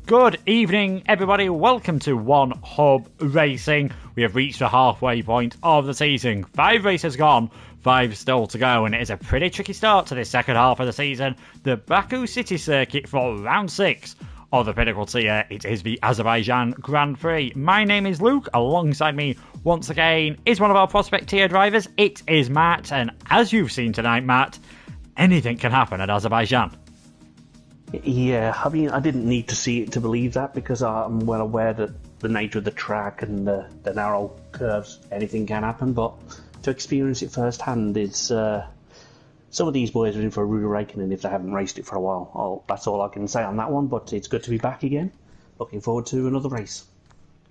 Good evening, everybody. Welcome to One Hub Racing. We have reached the halfway point of the season. 5 races gone, 5 still to go, and it is a pretty tricky start to this second half of the season. The Baku City Circuit for round 6 of the Pinnacle tier. It is the Azerbaijan Grand Prix. My name is Luke. Alongside me, once again, is one of our prospect tier drivers. It is Matt, and as you've seen tonight, Matt, anything can happen at Azerbaijan. Yeah, I mean, I didn't need to see it to believe that because I'm well aware that the nature of the track and the narrow curves, anything can happen, but to experience it firsthand, it's some of these boys are in for a rude awakening if they haven't raced it for a while. That's all I can say on that one, but it's good to be back again. Looking forward to another race.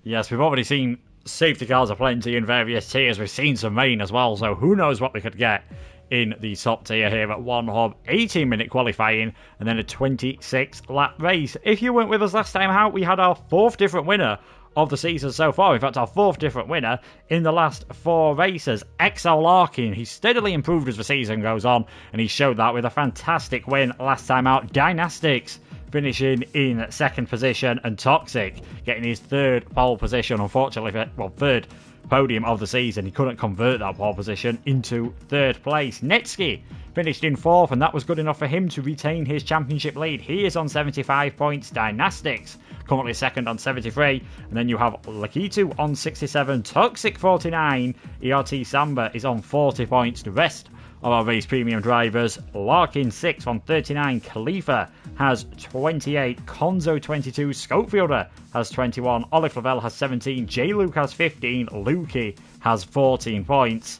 Yes, we've already seen safety cars aplenty in various tiers. We've seen some rain as well, so who knows what we could get in the top tier here at One Hub. 18-minute qualifying and then a 26-lap race. If you weren't with us last time out, we had our 4th different winner of the season so far. In fact, our 4th different winner in the last 4 races. XL Larkin, he's steadily improved as the season goes on, and he showed that with a fantastic win last time out. Dynastics finishing in 2nd position, and Toxic getting his 3rd pole position, unfortunately, 3rd podium of the season. He couldn't convert that pole position into 3rd place. Netsky finished in 4th, and that was good enough for him to retain his championship lead. He is on 75 points. Dynastics currently 2nd on 73, and then you have Lakitu on 67, Toxic 49, ERT Samba is on 40 points. The rest of our race premium drivers: Larkin 6th on 39, Khalifa has 28, Konzo 22, Scopefielder has 21, Olive Lavelle has 17, J-Luke has 15, Lukey has 14 points.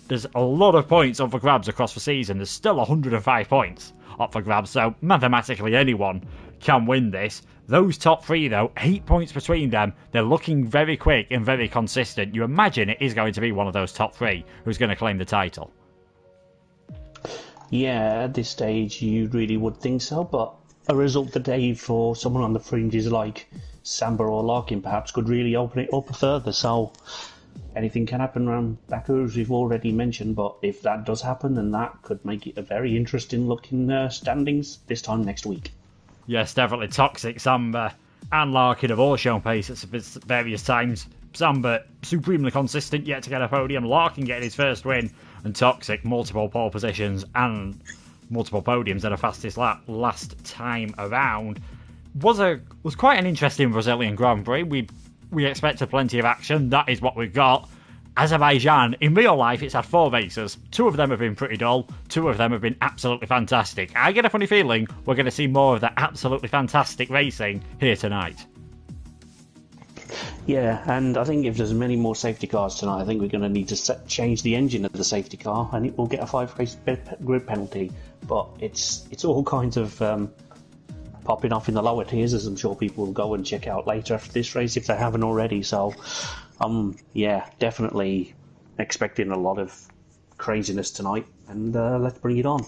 There's a lot of points up for grabs across the season. There's still 105 points up for grabs, so mathematically anyone can win this. Those top 3 though, 8 points between them. They're looking very quick and very consistent. You imagine it is going to be one of those top 3 who's going to claim the title. Yeah, at this stage you really would think so, but a result today for someone on the fringes like Samba or Larkin perhaps could really open it up further, so anything can happen around Baku, as we've already mentioned, but if that does happen, then that could make it a very interesting looking standings this time next week. Yes, definitely. Toxic, Samba and Larkin have all shown pace at various times. Samba supremely consistent, yet to get a podium. Larkin getting his first win, and Toxic multiple pole positions and multiple podiums at a fastest lap last time around. Was quite an interesting Brazilian Grand Prix. We expected plenty of action. That is what we've got. Azerbaijan, in real life, it's had 4 races. 2 of them have been pretty dull. 2 of them have been absolutely fantastic. I get a funny feeling we're going to see more of that absolutely fantastic racing here tonight. Yeah, and I think if there's many more safety cars tonight, I think we're going to need to change the engine of the safety car, and it will get a 5-race grid penalty. But it's all kinds of popping off in the lower tiers, as I'm sure people will go and check out later after this race if they haven't already. So, yeah, definitely expecting a lot of craziness tonight, and let's bring it on.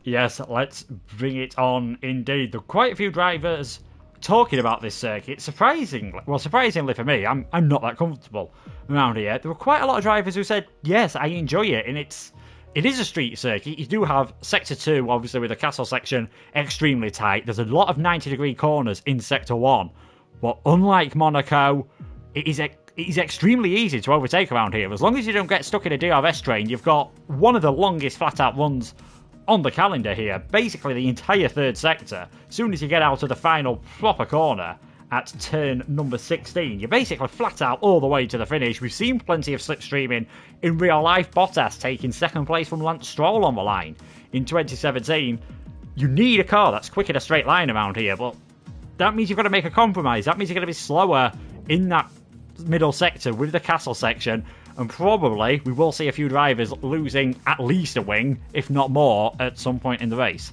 Yes, let's bring it on indeed. There are quite a few drivers talking about this circuit. Surprisingly for me, I'm not that comfortable around here. There were quite a lot of drivers who said, yes, I enjoy it, and it is a street circuit. You do have Sector 2, obviously, with the castle section extremely tight. There's a lot of 90-degree corners in Sector 1, but unlike Monaco, it is extremely easy to overtake around here. As long as you don't get stuck in a DRS train, you've got one of the longest flat-out runs on the calendar here. Basically the entire 3rd sector. As soon as you get out of the final proper corner at turn number 16, you're basically flat out all the way to the finish. We've seen plenty of slipstreaming in real life. Bottas taking 2nd place from Lance Stroll on the line in 2017. You need a car that's quick in a straight line around here, but that means you've got to make a compromise. That means you're going to be slower in that middle sector with the castle section, and probably we will see a few drivers losing at least a wing, if not more, at some point in the race.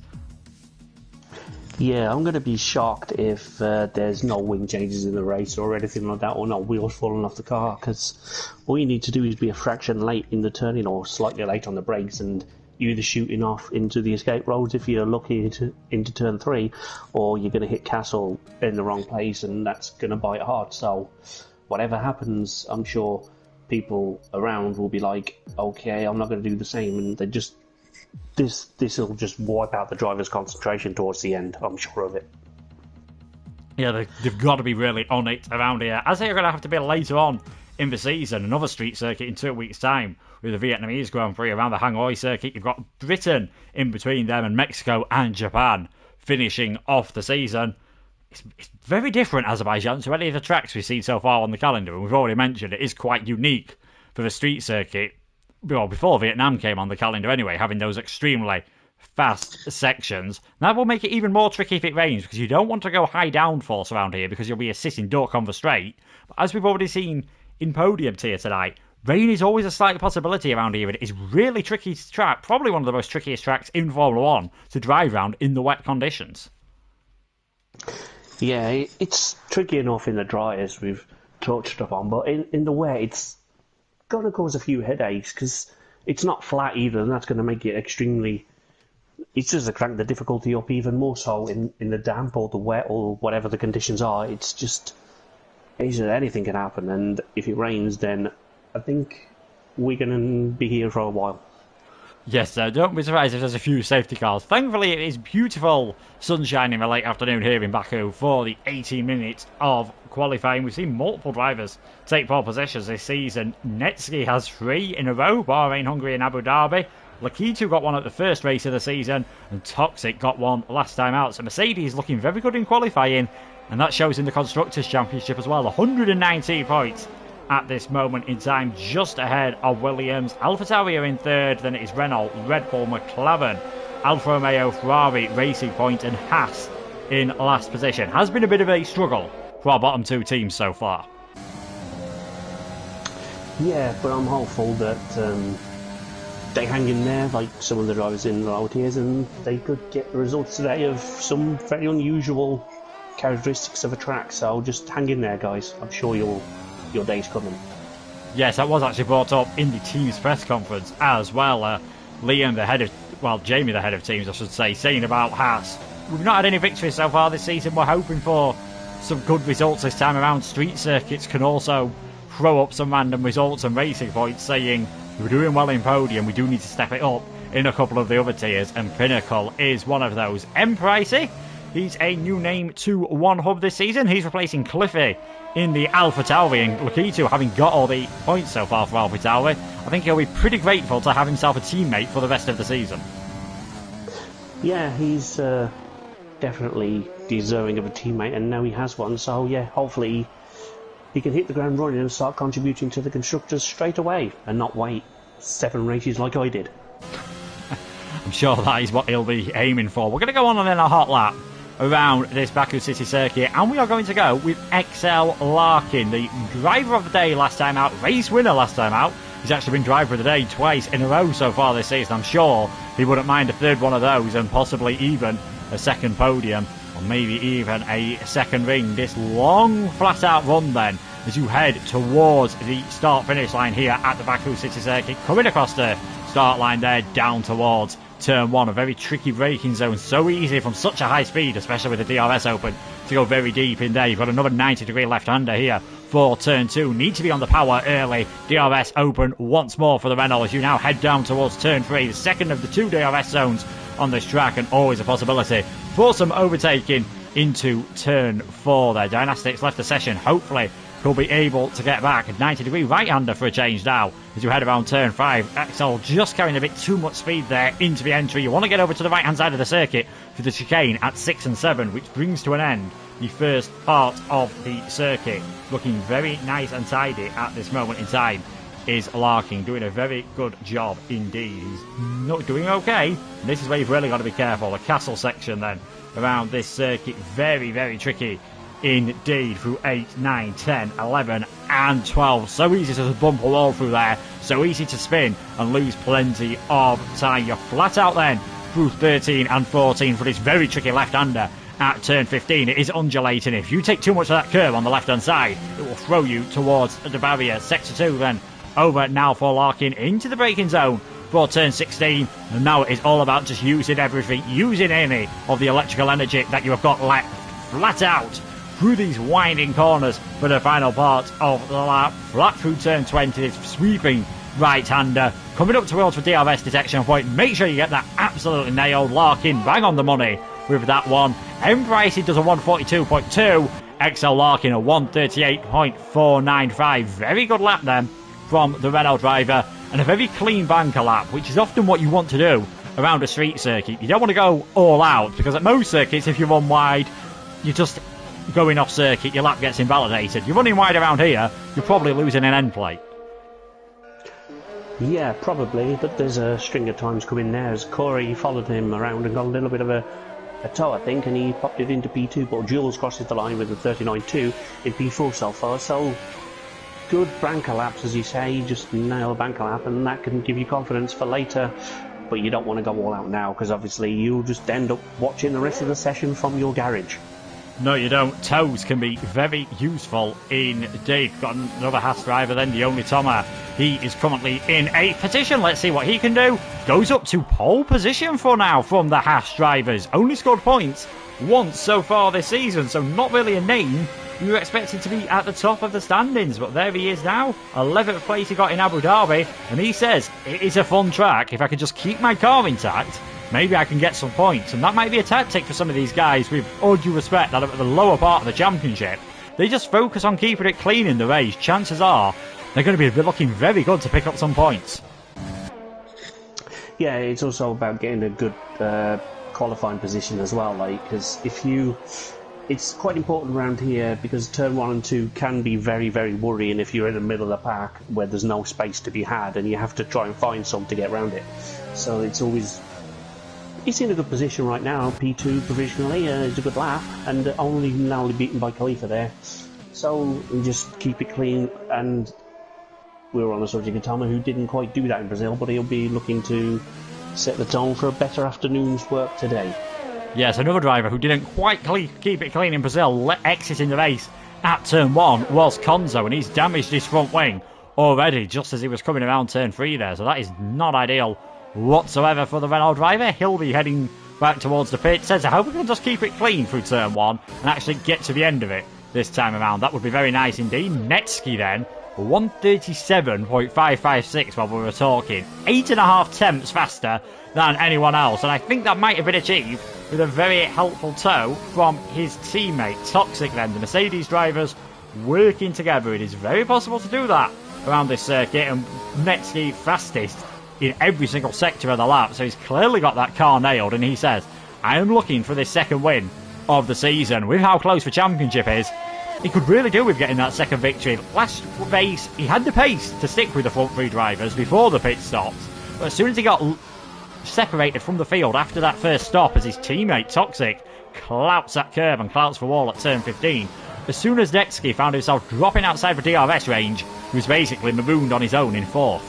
Yeah, I'm going to be shocked if there's no wing changes in the race or anything like that, or no wheels falling off the car, because all you need to do is be a fraction late in the turning or slightly late on the brakes, and you're either shooting off into the escape roads if you're lucky into turn 3, or you're going to hit castle in the wrong place, and that's going to bite hard. So whatever happens, I'm sure people around will be like, okay, I'm not going to do the same, and they just this will just wipe out the driver's concentration towards the end. I'm sure of it. Yeah, they've got to be really on it around here, as they're going to have to be later on in the season. Another street circuit in 2 weeks' time with the Vietnamese Grand Prix around the Hanoi circuit. You've got Britain in between them and Mexico and Japan finishing off the season. It's very different, Azerbaijan, to any of the tracks we've seen so far on the calendar, and we've already mentioned it is quite unique for the street circuit. Well, before Vietnam came on the calendar anyway, having those extremely fast sections. That will make it even more tricky if it rains, because you don't want to go high downforce around here because you'll be a sitting duck on the straight. But as we've already seen in podium tier tonight, rain is always a slight possibility around here, and it is really tricky to track, probably one of the most trickiest tracks in Formula 1 to drive around in the wet conditions. Yeah, it's tricky enough in the dry, as we've touched upon, but in the wet, it's going to cause a few headaches, because it's not flat either, and that's going to make it extremely... It's just to crank the difficulty up even more so in the damp or the wet or whatever the conditions are. It's just anything can happen, and if it rains, then I think we're going to be here for a while. Yes, don't be surprised if there's a few safety cars. Thankfully, it is beautiful sunshine in the late afternoon here in Baku for the 18 minutes of qualifying. We've seen multiple drivers take pole positions this season. Netsky has 3 in a row, Bahrain, Hungary and Abu Dhabi. Lakitu got one at the first race of the season, and Toxic got one last time out. So Mercedes looking very good in qualifying, and that shows in the Constructors' Championship as well. 119 points at this moment in time, just ahead of Williams. AlphaTauri are in third, then it is Renault, Red Bull, McLaren, Alfa Romeo, Ferrari, Racing Point and Haas in last position. Has been a bit of a struggle for our bottom 2 teams so far. Yeah, but I'm hopeful that they hang in there like some of the drivers in the lower tiers, and they could get the results today of some very unusual characteristics of a track. So just hang in there, guys. I'm sure your day's coming. Yes, that was actually brought up in the team's press conference as well. Jamie, the head of teams, I should say, saying about Haas, we've not had any victories so far this season. We're hoping for some good results this time around. Street circuits can also throw up some random results, and Racing Point saying we're doing well in podium, we do need to step it up in a couple of the other tiers, and Pinnacle is one of those. M. Pricey, he's a new name to One Hub this season. He's replacing Cliffy in the AlphaTauri, and Lakitu, having got all the points so far for AlphaTauri, I think he'll be pretty grateful to have himself a teammate for the rest of the season. Yeah, he's definitely deserving of a teammate, and now he has one, so yeah, hopefully he can hit the ground running and start contributing to the constructors straight away, and not wait 7 races like I did. I'm sure that is what he'll be aiming for. We're going to go on and then a hot lap around this Baku City circuit, and we are going to go with XL Larkin, the driver of the day last time out, race winner last time out. He's actually been driver of the day twice in a row so far this season. I'm sure he wouldn't mind a third one of those, and possibly even a second podium, or maybe even a second ring. This long flat out run then, as you head towards the start finish line here at the Baku City circuit, coming across the start line there down towards turn 1, a very tricky braking zone. So easy from such a high speed, especially with the DRS open, to go very deep in there. You've got another 90-degree left-hander here for turn 2. Need to be on the power early. DRS open once more for the Renault as you now head down towards turn 3, the second of the 2 DRS zones on this track, and always a possibility for some overtaking into turn 4 there. Dynastics left the session. Hopefully he'll be able to get back. A 90-degree right-hander for a change now as you head around turn 5. Axel just carrying a bit too much speed there into the entry. You want to get over to the right-hand side of the circuit for the chicane at 6 and 7, which brings to an end the first part of the circuit. Looking very nice and tidy at this moment in time is Larkin, doing a very good job indeed. He's not doing okay. This is where you've really got to be careful. The castle section then around this circuit, very, very tricky indeed through 8, 9, 10, 11 and 12. So easy to bump a wall through there, so easy to spin and lose plenty of time. You're flat out then through 13 and 14 for this very tricky left-hander at turn 15. It is undulating. If you take too much of that curve on the left-hand side, it will throw you towards the barrier. Sector 2 then over now for Larkin into the braking zone for turn 16, and now it is all about just using everything, using any of the electrical energy that you have got left. Flat out through these winding corners for the final part of the lap. Flat through turn 20, this sweeping right-hander coming up towards the DRS detection point. Make sure you get that absolutely nailed. Larkin bang on the money with that one. Embracing does a 142.2. XL Larkin a 138.495. Very good lap then from the Renault driver, and a very clean banker lap, which is often what you want to do around a street circuit. You don't want to go all out, because at most circuits, if you run wide, you're just going off circuit, your lap gets invalidated. You're running wide around here, you're probably losing an end plate. Yeah, probably, but there's a string of times coming there as Corey followed him around and got a little bit of a toe, I think, and he popped it into P2, but Jules crosses the line with a 39.2 in P4 so far, so good banker laps, as you say, just nail a banker lap, and that can give you confidence for later, but you don't want to go all out now, because obviously you'll just end up watching the rest of the session from your garage. No, you don't. Toes can be very useful indeed. Got another Haas driver then, the only Thomas. He is currently in 8th position. Let's see what he can do. Goes up to pole position for now from the Haas drivers. Only scored points once so far this season, so not really a name you were expected to be at the top of the standings, but there he is now. 11th place he got in Abu Dhabi, and he says, it is a fun track. If I could just keep my car intact, maybe I can get some points. And that might be a tactic for some of these guys, with all due respect, that are at the lower part of the championship. They just focus on keeping it clean in the race. Chances are they're going to be looking very good to pick up some points. Yeah, it's also about getting a good qualifying position as well, like, because it's quite important around here, because turn 1 and 2 can be very, very worrying if you're in the middle of the pack where there's no space to be had and you have to try and find some to get around it. So it's in a good position right now. P2 provisionally is a good lap, and only narrowly beaten by Khalifa there. So we just keep it clean, and we were on the subject of Thomas, who didn't quite do that in Brazil, but he'll be looking to set the tone for a better afternoon's work today. Yes, another driver who didn't quite keep it clean in Brazil, exiting the race at turn 1, was Konzo, and he's damaged his front wing already just as he was coming around turn 3 there, so that is not ideal whatsoever for the Renault driver. He'll be heading back towards the pit. Says, I hope we can just keep it clean through turn 1 and actually get to the end of it this time around. That would be very nice indeed. Netsky then, 137.556 while we were talking. 8.5 tenths faster than anyone else, and I think that might have been achieved with a very helpful tow from his teammate Toxic then. The Mercedes drivers working together. It is very possible to do that around this circuit, and Netsky fastest in every single sector of the lap, so he's clearly got that car nailed, and he says, I am looking for this second win of the season. With how close the championship is, he could really do with getting that second victory. Last race, he had the pace to stick with the front 3 drivers before the pit stops, but as soon as he got separated from the field after that first stop, as his teammate Toxic clouts that curve and clouts the wall at turn 15, as soon as Netsky found himself dropping outside the DRS range, he was basically marooned on his own in 4th.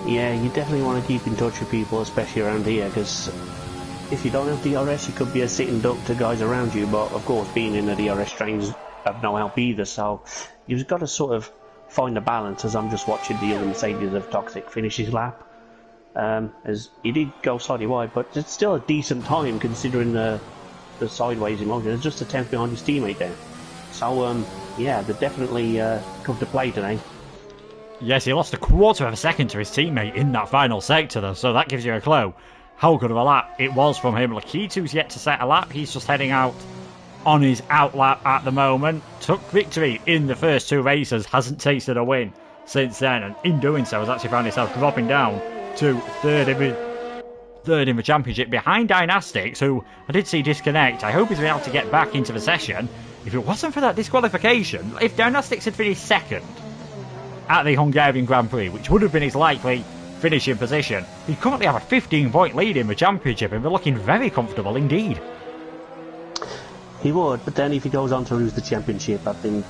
Yeah, you definitely want to keep in touch with people, especially around here, because if you don't have DRS, you could be a sitting duck to guys around you, but of course being in the DRS trains have no help either, so you've got to sort of find a balance, as I'm just watching the other Mercedes of Toxic finish his lap. As he did go slightly wide, but it's still a decent time considering the sideways emotion. It's just a tenth behind his teammate there. So, yeah, they definitely come to play today. Yes, he lost a quarter of a second to his teammate in that final sector, though, so that gives you a clue how good of a lap it was from him. Lakitu's yet to set a lap. He's just heading out on his out lap at the moment. Took victory in the first 2 races, hasn't tasted a win since then, and in doing so has actually found himself dropping down to third in the championship behind Dynastics, who I did see disconnect. I hope he's been able to get back into the session. If it wasn't for that disqualification, if Dynastics had finished second at the Hungarian Grand Prix, which would have been his likely finishing position, he'd currently have a 15-point lead in the championship and be looking very comfortable indeed. He would, but then if he goes on to lose the championship, I think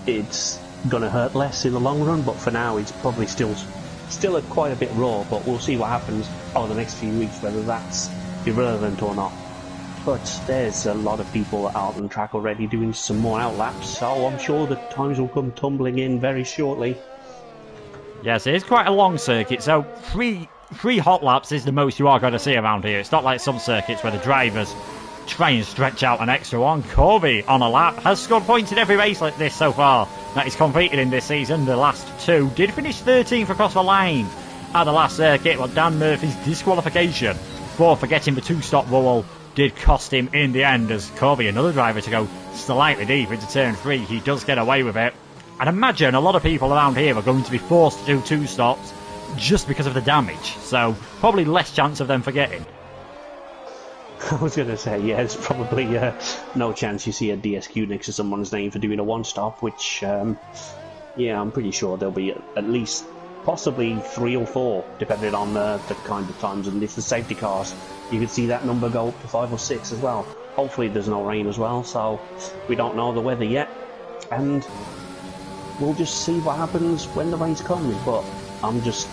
it's going to hurt less in the long run, but for now it's probably still quite a bit raw, but we'll see what happens over the next few weeks, whether that's irrelevant or not. But there's a lot of people out on the track already doing some more outlaps, so I'm sure the times will come tumbling in very shortly. Yes, it is quite a long circuit, so three hot laps is the most you are going to see around here. It's not like some circuits where the drivers try and stretch out an extra one. Corby on a lap has scored points in every race like this so far that he's competed in this season. The last 2 did finish 13th across the line at the last circuit, but Dan Murphy's disqualification for forgetting the two-stop rule did cost him in the end, as Corby, another driver to go slightly deep into turn 3, he does get away with it. I'd imagine a lot of people around here are going to be forced to do two stops just because of the damage, so probably less chance of them forgetting. I was going to say, yeah, there's probably no chance you see a DSQ next to someone's name for doing a one-stop, which, yeah, I'm pretty sure there'll be at least possibly 3 or 4, depending on the kind of times, and if the safety cars, you could see that number go up to 5 or 6 as well. Hopefully there's no rain as well, so we don't know the weather yet, and we'll just see what happens when the race comes. But I'm just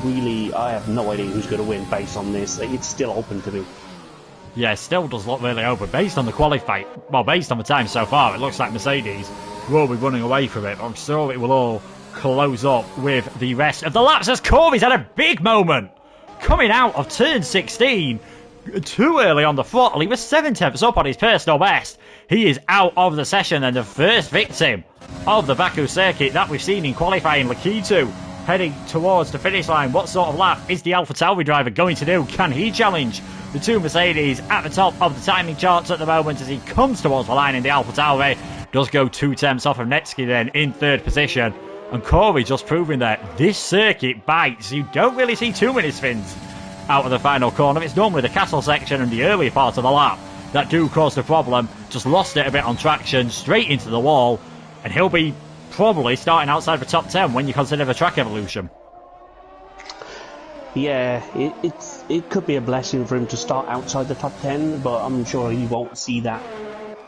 really, I have no idea who's going to win based on this. It's still open to me. Yeah, it still does look really open. Based on the qualify, well, based on the time so far, it looks like Mercedes will be running away from it. I'm sure it will all close up with the rest of the laps as Corby's had a big moment coming out of turn 16. Too early on the throttle. He was 7/10 up on his personal best. He is out of the session and the first victim of the Baku circuit that we've seen in qualifying. Lakitu heading towards the finish line. What sort of lap is the AlphaTauri driver going to do? Can he challenge the two Mercedes at the top of the timing charts at the moment as he comes towards the line in the AlphaTauri? Does go 2 tenths off of Netsky then in third position. And Corey just proving that this circuit bites. You don't really see too many spins out of the final corner. It's normally the castle section and the earlier part of the lap that do cause the problem. Just lost it a bit on traction, straight into the wall, and he'll be probably starting outside the top 10 when you consider the track evolution. Yeah, it could be a blessing for him to start outside the top 10, but I'm sure he won't see that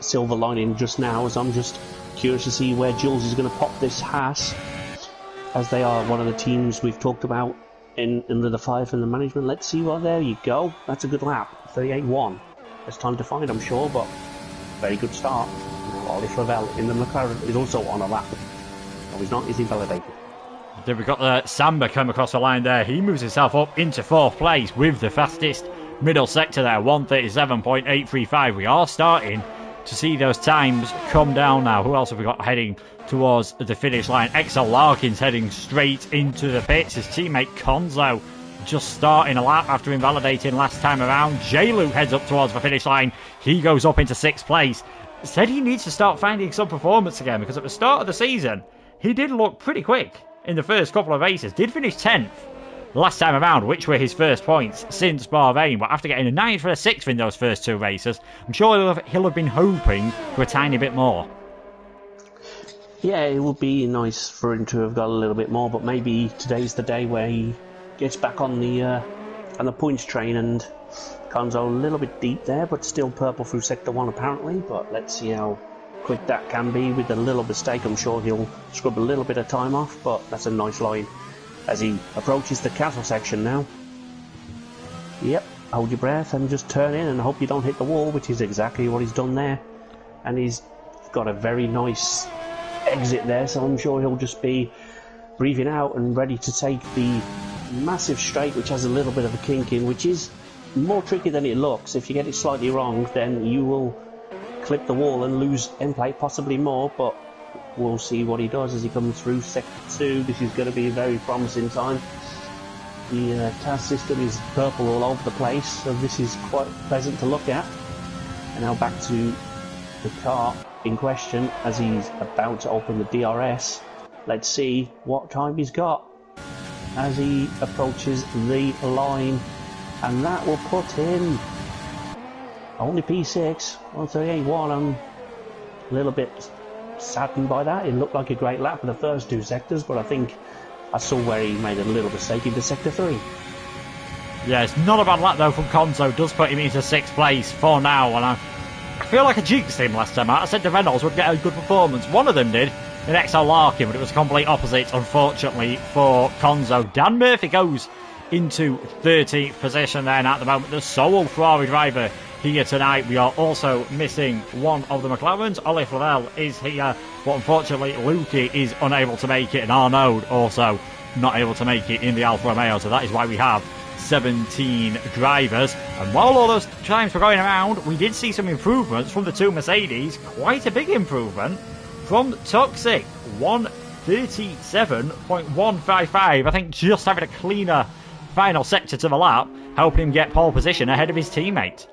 silver lining just now, as I'm just curious to see where Jules is going to pop this Haas, as they are one of the teams we've talked about in the 5 in the management. Let's see. Well, there you go. That's a good lap. 38.1. It's time to find, I'm sure, but very good start. Ollie Flavel in the McLaren is also on a lap. No, he's not. He's invalidated. Then we've got the Samba come across the line there. He moves himself up into 4th place with the fastest middle sector there, 1:37.835. We are starting to see those times come down now. Who else have we got heading towards the finish line? XL Larkin's heading straight into the pits. His teammate Konzo just starting a lap after invalidating last time around. J-Luke heads up towards the finish line. He goes up into 6th place. Said he needs to start finding some performance again, because at the start of the season he did look pretty quick in the first couple of races. Did finish 10th last time around, which were his first points since Bahrain, but after getting a 9th for a 6th in those first 2 races, I'm sure he'll have been hoping for a tiny bit more. Yeah, it would be nice for him to have got a little bit more, but maybe today's the day where he gets back on the points train. And Conzo a little bit deep there, but still purple through sector 1 apparently. But let's see how quick that can be. With a little mistake, I'm sure he'll scrub a little bit of time off, but that's a nice line as he approaches the castle section now. Yep, hold your breath and just turn in and hope you don't hit the wall, which is exactly what he's done there. And he's got a very nice exit there, so I'm sure he'll just be breathing out and ready to take the massive straight, which has a little bit of a kink in, which is more tricky than it looks. If you get it slightly wrong, then you will clip the wall and lose end plate, possibly more, but we'll see what he does as he comes through sector 2. This is going to be a very promising time. The task system is purple all over the place, so this is quite pleasant to look at. And now back to the car in question as he's about to open the DRS. Let's see what time he's got as he approaches the line, and that will put him only P6, 1:38.1. I'm a little bit saddened by that. It looked like a great lap for the first 2 sectors, but I think I saw where he made a little mistake into sector 3. Yeah, it's not a bad lap though from Konzo. Does put him into 6th place for now, and I feel like I jinxed him last time out. I said the Reynolds would get a good performance. One of them did in XL Larkin, but it was a complete opposite, unfortunately, for Konzo. Dan Murphy goes into 13th position then at the moment. The sole Ferrari driver here tonight. We are also missing one of the McLarens. Ollie Flavel is here, but unfortunately Lukey is unable to make it, and Arnaud also not able to make it in the Alfa Romeo, so that is why we have 17 drivers. And while all those times were going around, we did see some improvements from the 2 Mercedes. Quite a big improvement from Toxic, 1:37.155. I think just having a cleaner final sector to the lap helping him get pole position ahead of his teammate.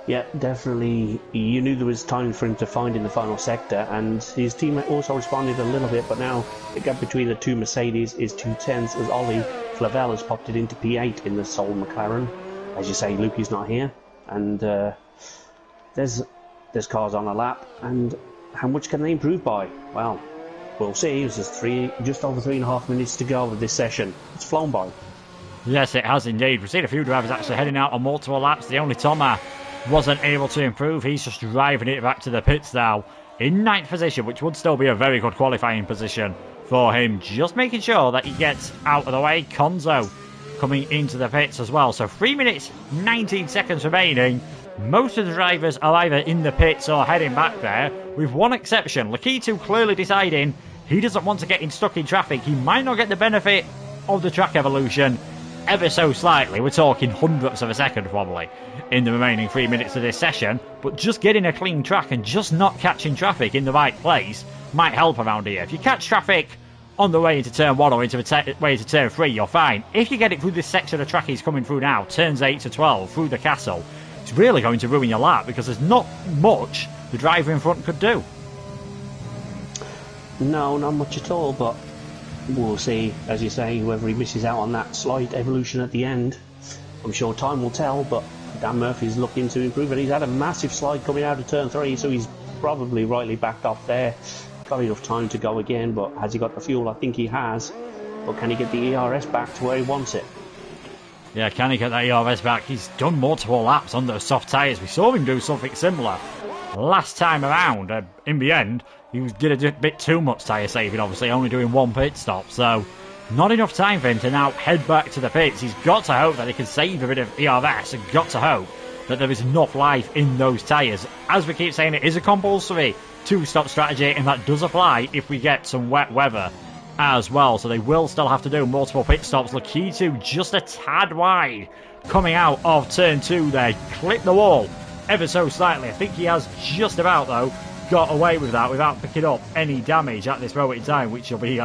Yeah, definitely. You knew there was time for him to find in the final sector, and his teammate also responded a little bit, but now the gap between the two Mercedes is 2/10 as Ollie Flavel has popped it into P8 in the sole McLaren. As you say, Lukey's not here, and there's cars on a lap, and how much can they improve by? Well, we'll see. It's just over 3.5 minutes to go of this session. It's flown by. Yes, it has indeed. We've seen a few drivers actually heading out on multiple laps. The only Thomas wasn't able to improve. He's just driving it back to the pits now in 9th position, which would still be a very good qualifying position for him. Just making sure that he gets out of the way. Konzo coming into the pits as well. So 3 minutes, 19 seconds remaining. Most of the drivers are either in the pits or heading back there, with one exception. Lakitu clearly deciding he doesn't want to get stuck in traffic. He might not get the benefit of the track evolution ever so slightly. We're talking hundredths of a second probably in the remaining 3 minutes of this session, but just getting a clean track and just not catching traffic in the right place might help around here. If you catch traffic on the way into turn 1 or into the way into turn 3, you're fine. If you get it through this section of track he's coming through now, turns 8 to 12 through the castle, it's really going to ruin your lap because there's not much the driver in front could do. No, not much at all, but we'll see, as you say, whether he misses out on that slight evolution at the end. I'm sure time will tell, but Dan Murphy's looking to improve it. He's had a massive slide coming out of turn 3, so he's probably rightly backed off there. Got enough time to go again, but has he got the fuel? I think he has. But can he get the ERS back to where he wants it? Yeah, can he get that ERS back? He's done multiple laps on those soft tyres. We saw him do something similar last time around. In the end, he did a bit too much tyre saving, obviously, only doing one pit stop. So, not enough time for him to now head back to the pits. He's got to hope that he can save a bit of ERS and got to hope that there is enough life in those tyres. As we keep saying, it is a compulsory two-stop strategy, and that does apply if we get some wet weather as well. So they will still have to do multiple pit stops. Lakitu just a tad wide coming out of turn 2 there. Clipped the wall ever so slightly. I think he has just about, though, got away with that without picking up any damage at this moment in time, which will be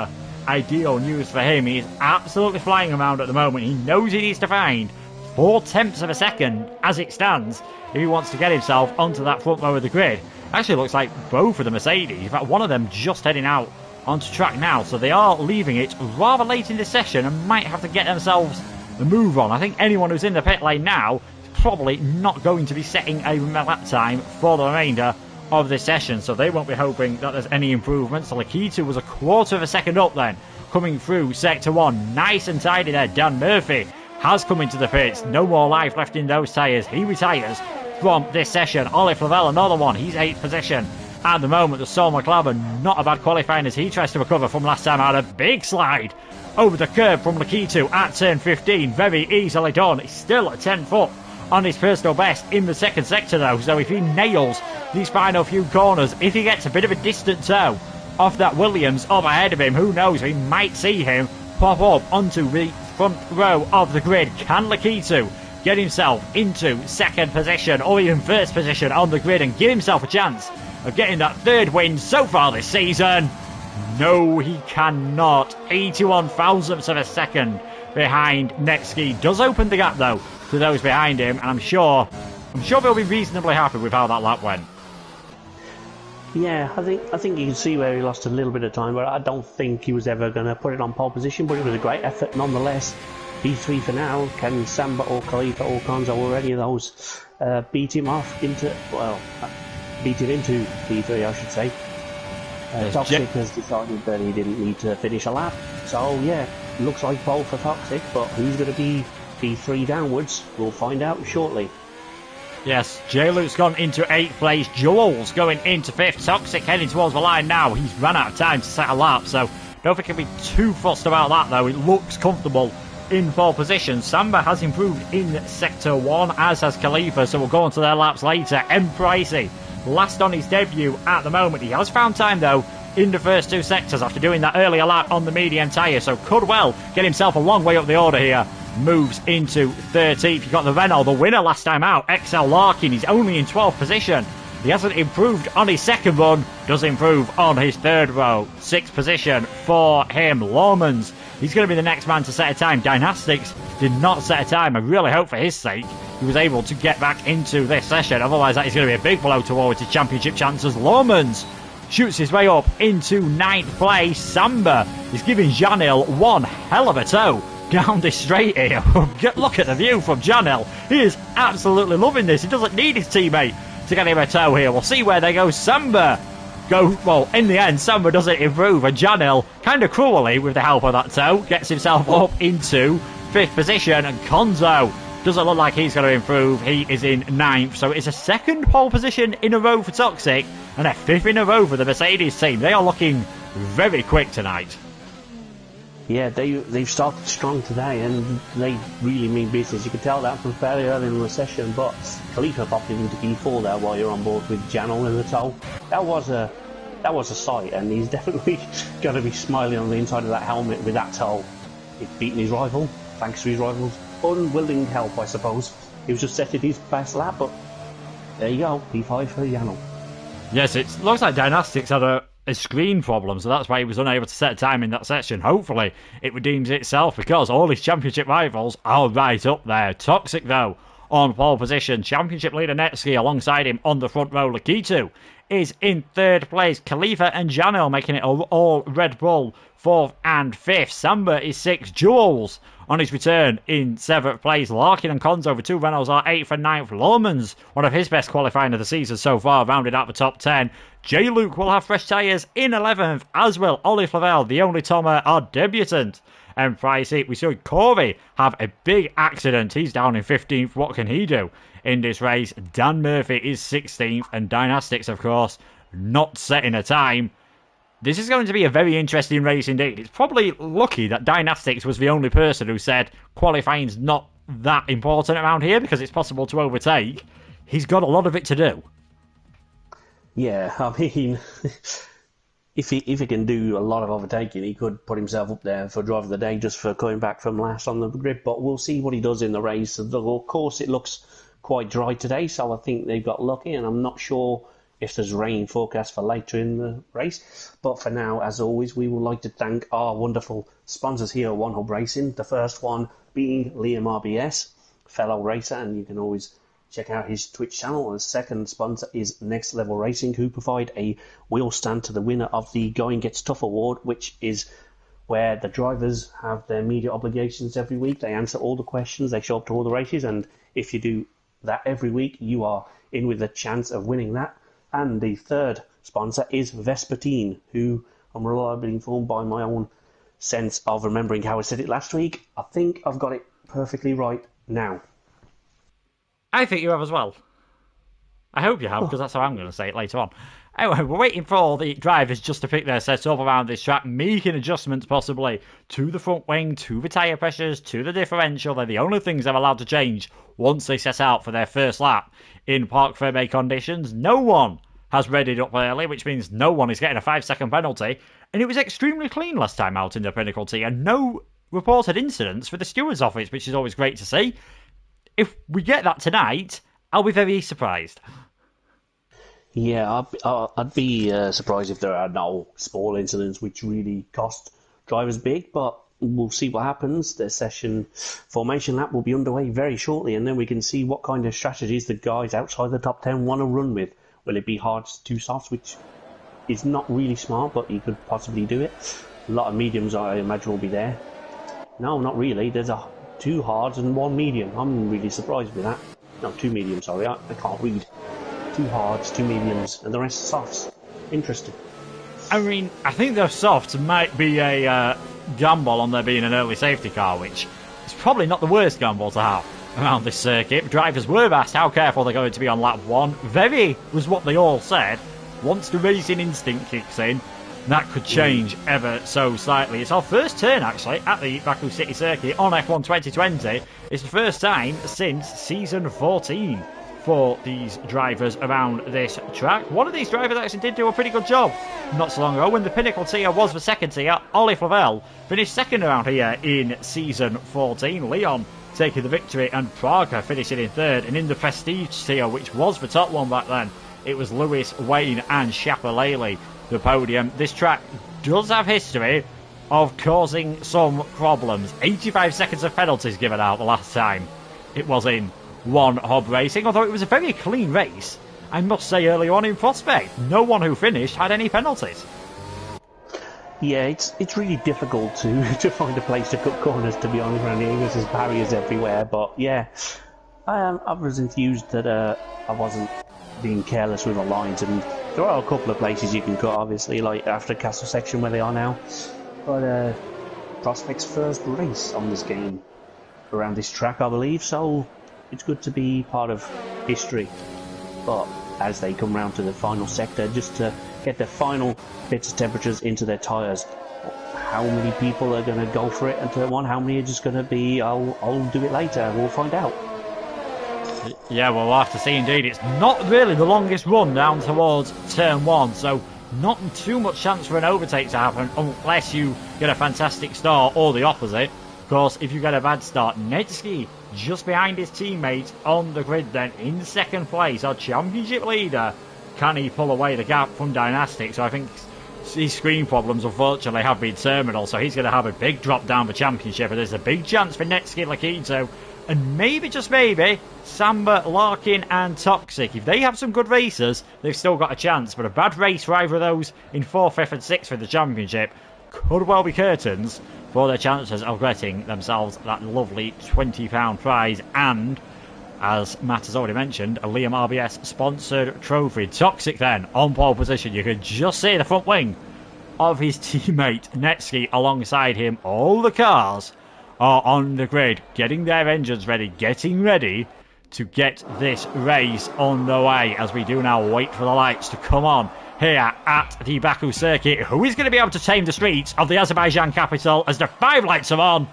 ideal news for him. He is absolutely flying around at the moment. He knows he needs to find 0.4 of a second as it stands if he wants to get himself onto that front row of the grid. Actually looks like both of the Mercedes, in fact one of them just heading out onto track now, so they are leaving it rather late in this session and might have to get themselves a move on. I think anyone who's in the pit lane now is probably not going to be setting a lap time for the remainder of this session, so they won't be hoping that there's any improvements. So Lakitu was 1/4 of a second up then, coming through sector 1. Nice and tidy there. Dan Murphy has come into the pits. No more life left in those tyres. He retires from this session. Ollie Flavel, another one. He's 8th position at the moment. The Sol McLaren, not a bad qualifying as he tries to recover from last time out. A big slide over the curb from Lakitu at turn 15. Very easily done. He's still at 10 foot on his personal best in the second sector though, so if he nails these final few corners, if he gets a bit of a distant toe off that Williams up ahead of him, who knows, we might see him pop up onto the front row of the grid. Can Lakitu get himself into second position or even first position on the grid and give himself a chance of getting that third win so far this season? No, he cannot. 81 thousandths of a second behind Netsky. Does open the gap though to those behind him, and I'm sure they'll be reasonably happy with how that lap went. Yeah, I think you can see where he lost a little bit of time, but I don't think he was ever going to put it on pole position, but it was a great effort nonetheless. P3 for now. Can Samba or Khalifa or Konzo or any of those beat him into P3, I should say. Toxic has decided that he didn't need to finish a lap, so yeah, looks like pole for Toxic, but who's going to be P3 downwards? We'll find out shortly. Yes, J-Luke's gone into 8th place. Jules going into 5th. Toxic heading towards the line now. He's run out of time to set a lap, so don't think he'll be too fussed about that though. It looks comfortable in 4th position. Samba has improved in sector 1, as has Khalifa, so we'll go on to their laps later. M. Pricey, last on his debut at the moment. He has found time though in the first 2 sectors after doing that earlier lap on the medium tyre, so could well get himself a long way up the order here. Moves into 13th. You've got the Renault, the winner last time out, XL Larkin. He's only in 12th position. He hasn't improved on his second run, does improve on his third row. 6th position for him. Lawmans, He's going to be the next man to set a time. Dynastics did not set a time. I really hope for his sake he was able to get back into this session. Otherwise, that is going to be a big blow towards his championship chances. Lomans shoots his way up into 9th place. Samba is giving Janil one hell of a tow down this straight here. Look at the view from Janil. He is absolutely loving this. He doesn't need his teammate to get him a tow here. We'll see where they go. Samba well, in the end, Samba doesn't improve, and Janil, kind of cruelly, with the help of that tow, gets himself up into 5th position, and Konzo doesn't look like he's going to improve. He is in 9th, so it's a 2nd pole position in a row for Toxic, and a 5th in a row for the Mercedes team. They are looking very quick tonight. Yeah, they've started strong today, and they really mean business. You could tell that from fairly early in the session, but Khalifa popped into P4 there while you're on board with Janil in the tow. That was a sight, and he's definitely going to be smiling on the inside of that helmet with that tow. He's beaten his rival, thanks to his rival's unwilling help, I suppose. He was just setting his best lap, but there you go, P5 for Janil. Yes, it looks like Dynastics had a screen problem, so that's why he was unable to set a time in that section. Hopefully it redeems itself, because all his championship rivals are right up there. Toxic, though, on pole position. Championship leader Netski alongside him on the front row. Lakitu is in 3rd place. Khalifa and Janil making it all Red Bull 4th and 5th. Samba is 6th. Jules on his return in 7th place. Larkin and Konzo, the 2 Renaults, are 8th and 9th. Lomans, one of his best qualifying of the season so far, rounded out the top 10. J. Luke will have fresh tyres in 11th, as will Ollie Flavel, the only Tomer, our debutant. And Pricey, we saw Corey have a big accident. He's down in 15th. What can he do in this race? Dan Murphy is 16th, and Dynastics, of course, not setting a time. This is going to be a very interesting race indeed. It's probably lucky that Dynastics was the only person who said qualifying's not that important around here, because it's possible to overtake. He's got a lot of it to do. Yeah, I mean, if he can do a lot of overtaking, he could put himself up there for driver of the day just for coming back from last on the grid. But we'll see what he does in the race. Of course, it looks quite dry today, so I think they've got lucky, and I'm not sure if there's rain forecast for later in the race. But for now, as always, we would like to thank our wonderful sponsors here at One Hub Racing. The first one being Liam RBS, fellow racer, and you can always check out his Twitch channel. The second sponsor is Next Level Racing, who provide a wheel stand to the winner of the Going Gets Tough award, which is where the drivers have their media obligations every week. They answer all the questions, they show up to all the races, and if you do that every week, you are in with a chance of winning that. And the third sponsor is Vespertine, who I'm reliably informed by my own sense of remembering how I said it last week. I think I've got it perfectly right now. I think you have as well. I hope you have, because that's how I'm going to say it later on. Anyway, we're waiting for all the drivers just to pick their setup around this track, making adjustments possibly to the front wing, to the tyre pressures, to the differential. They're the only things they're allowed to change once they set out for their first lap in parc fermé conditions. No one has readied up early, which means no one is getting a 5-second penalty. And it was extremely clean last time out in the Pinnacle T, and no reported incidents for the stewards' office, which is always great to see. If we get that tonight, I'll be very surprised. Yeah, I'd be surprised if there are no small incidents which really cost drivers big, but we'll see what happens. The session formation lap will be underway very shortly, and then we can see what kind of strategies the guys outside the top 10 want to run with. Will it be hards to softs, which is not really smart, but you could possibly do it. A lot of mediums, I imagine, will be there. No, not really. There's 2 hards and 1 medium. I'm really surprised with that. No, 2 mediums, sorry. I can't read. 2 hards, 2 mediums, and the rest softs. Interesting. I mean, I think those softs might be a gamble on there being an early safety car, which is probably not the worst gamble to have around this circuit. Drivers were asked how careful they're going to be on lap 1. Very was what they all said. Once the racing instinct kicks in, that could change ever so slightly. It's our first turn, actually, at the Baku City Circuit on F1 2020. It's the first time since Season 14 for these drivers around this track. One of these drivers actually did do a pretty good job not so long ago when the Pinnacle tier was the second tier. Ollie Flavel finished second around here in Season 14. Leon taking the victory and Praga finishing in third. And in the Prestige tier, which was the top one back then, it was Lewis, Wayne and Shapalele the podium. This track does have history. of causing some problems. 85 seconds of penalties given out the last time it was in one hub racing, although it was a very clean race. I must say early on in Prospect, no one who finished had any penalties. Yeah, it's really difficult to find a place to cut corners, to be honest, around here, because there's barriers everywhere. But yeah, I was enthused that I wasn't being careless with the lines, and there are a couple of places you can cut, obviously, like after Castle section where they are now. But Prospect's first race on this game around this track, I believe, so it's good to be part of history. But as they come round to the final sector, just to get the final bits of temperatures into their tyres, how many people are going to go for it in turn one? How many are just going to be, I'll do it later, we'll find out. Yeah, well, we'll have to see indeed. It's not really the longest run down towards turn one, so not too much chance for an overtake to happen unless you get a fantastic start or the opposite. Of course, if you get a bad start, Netsky just behind his teammate on the grid then in second place, our championship leader. Can he pull away the gap from Dynastic? So I think his screen problems unfortunately have been terminal, so he's going to have a big drop down for championship, and there's a big chance for Netsky, Lakito, and maybe, just maybe, Samba, Larkin and Toxic. If they have some good racers, they've still got a chance, but a bad race for either of those in 4th, 5th and 6th for the championship could well be curtains for their chances of getting themselves that lovely £20 prize and, as Matt has already mentioned, a Liam RBS sponsored trophy. Toxic then on pole position. You can just see the front wing of his teammate Netsky alongside him. All the cars are on the grid, getting their engines ready, getting ready to get this race on the way, as we do now wait for the lights to come on here at the Baku circuit. Who is going to be able to tame the streets of the Azerbaijan capital as the 5 lights are on?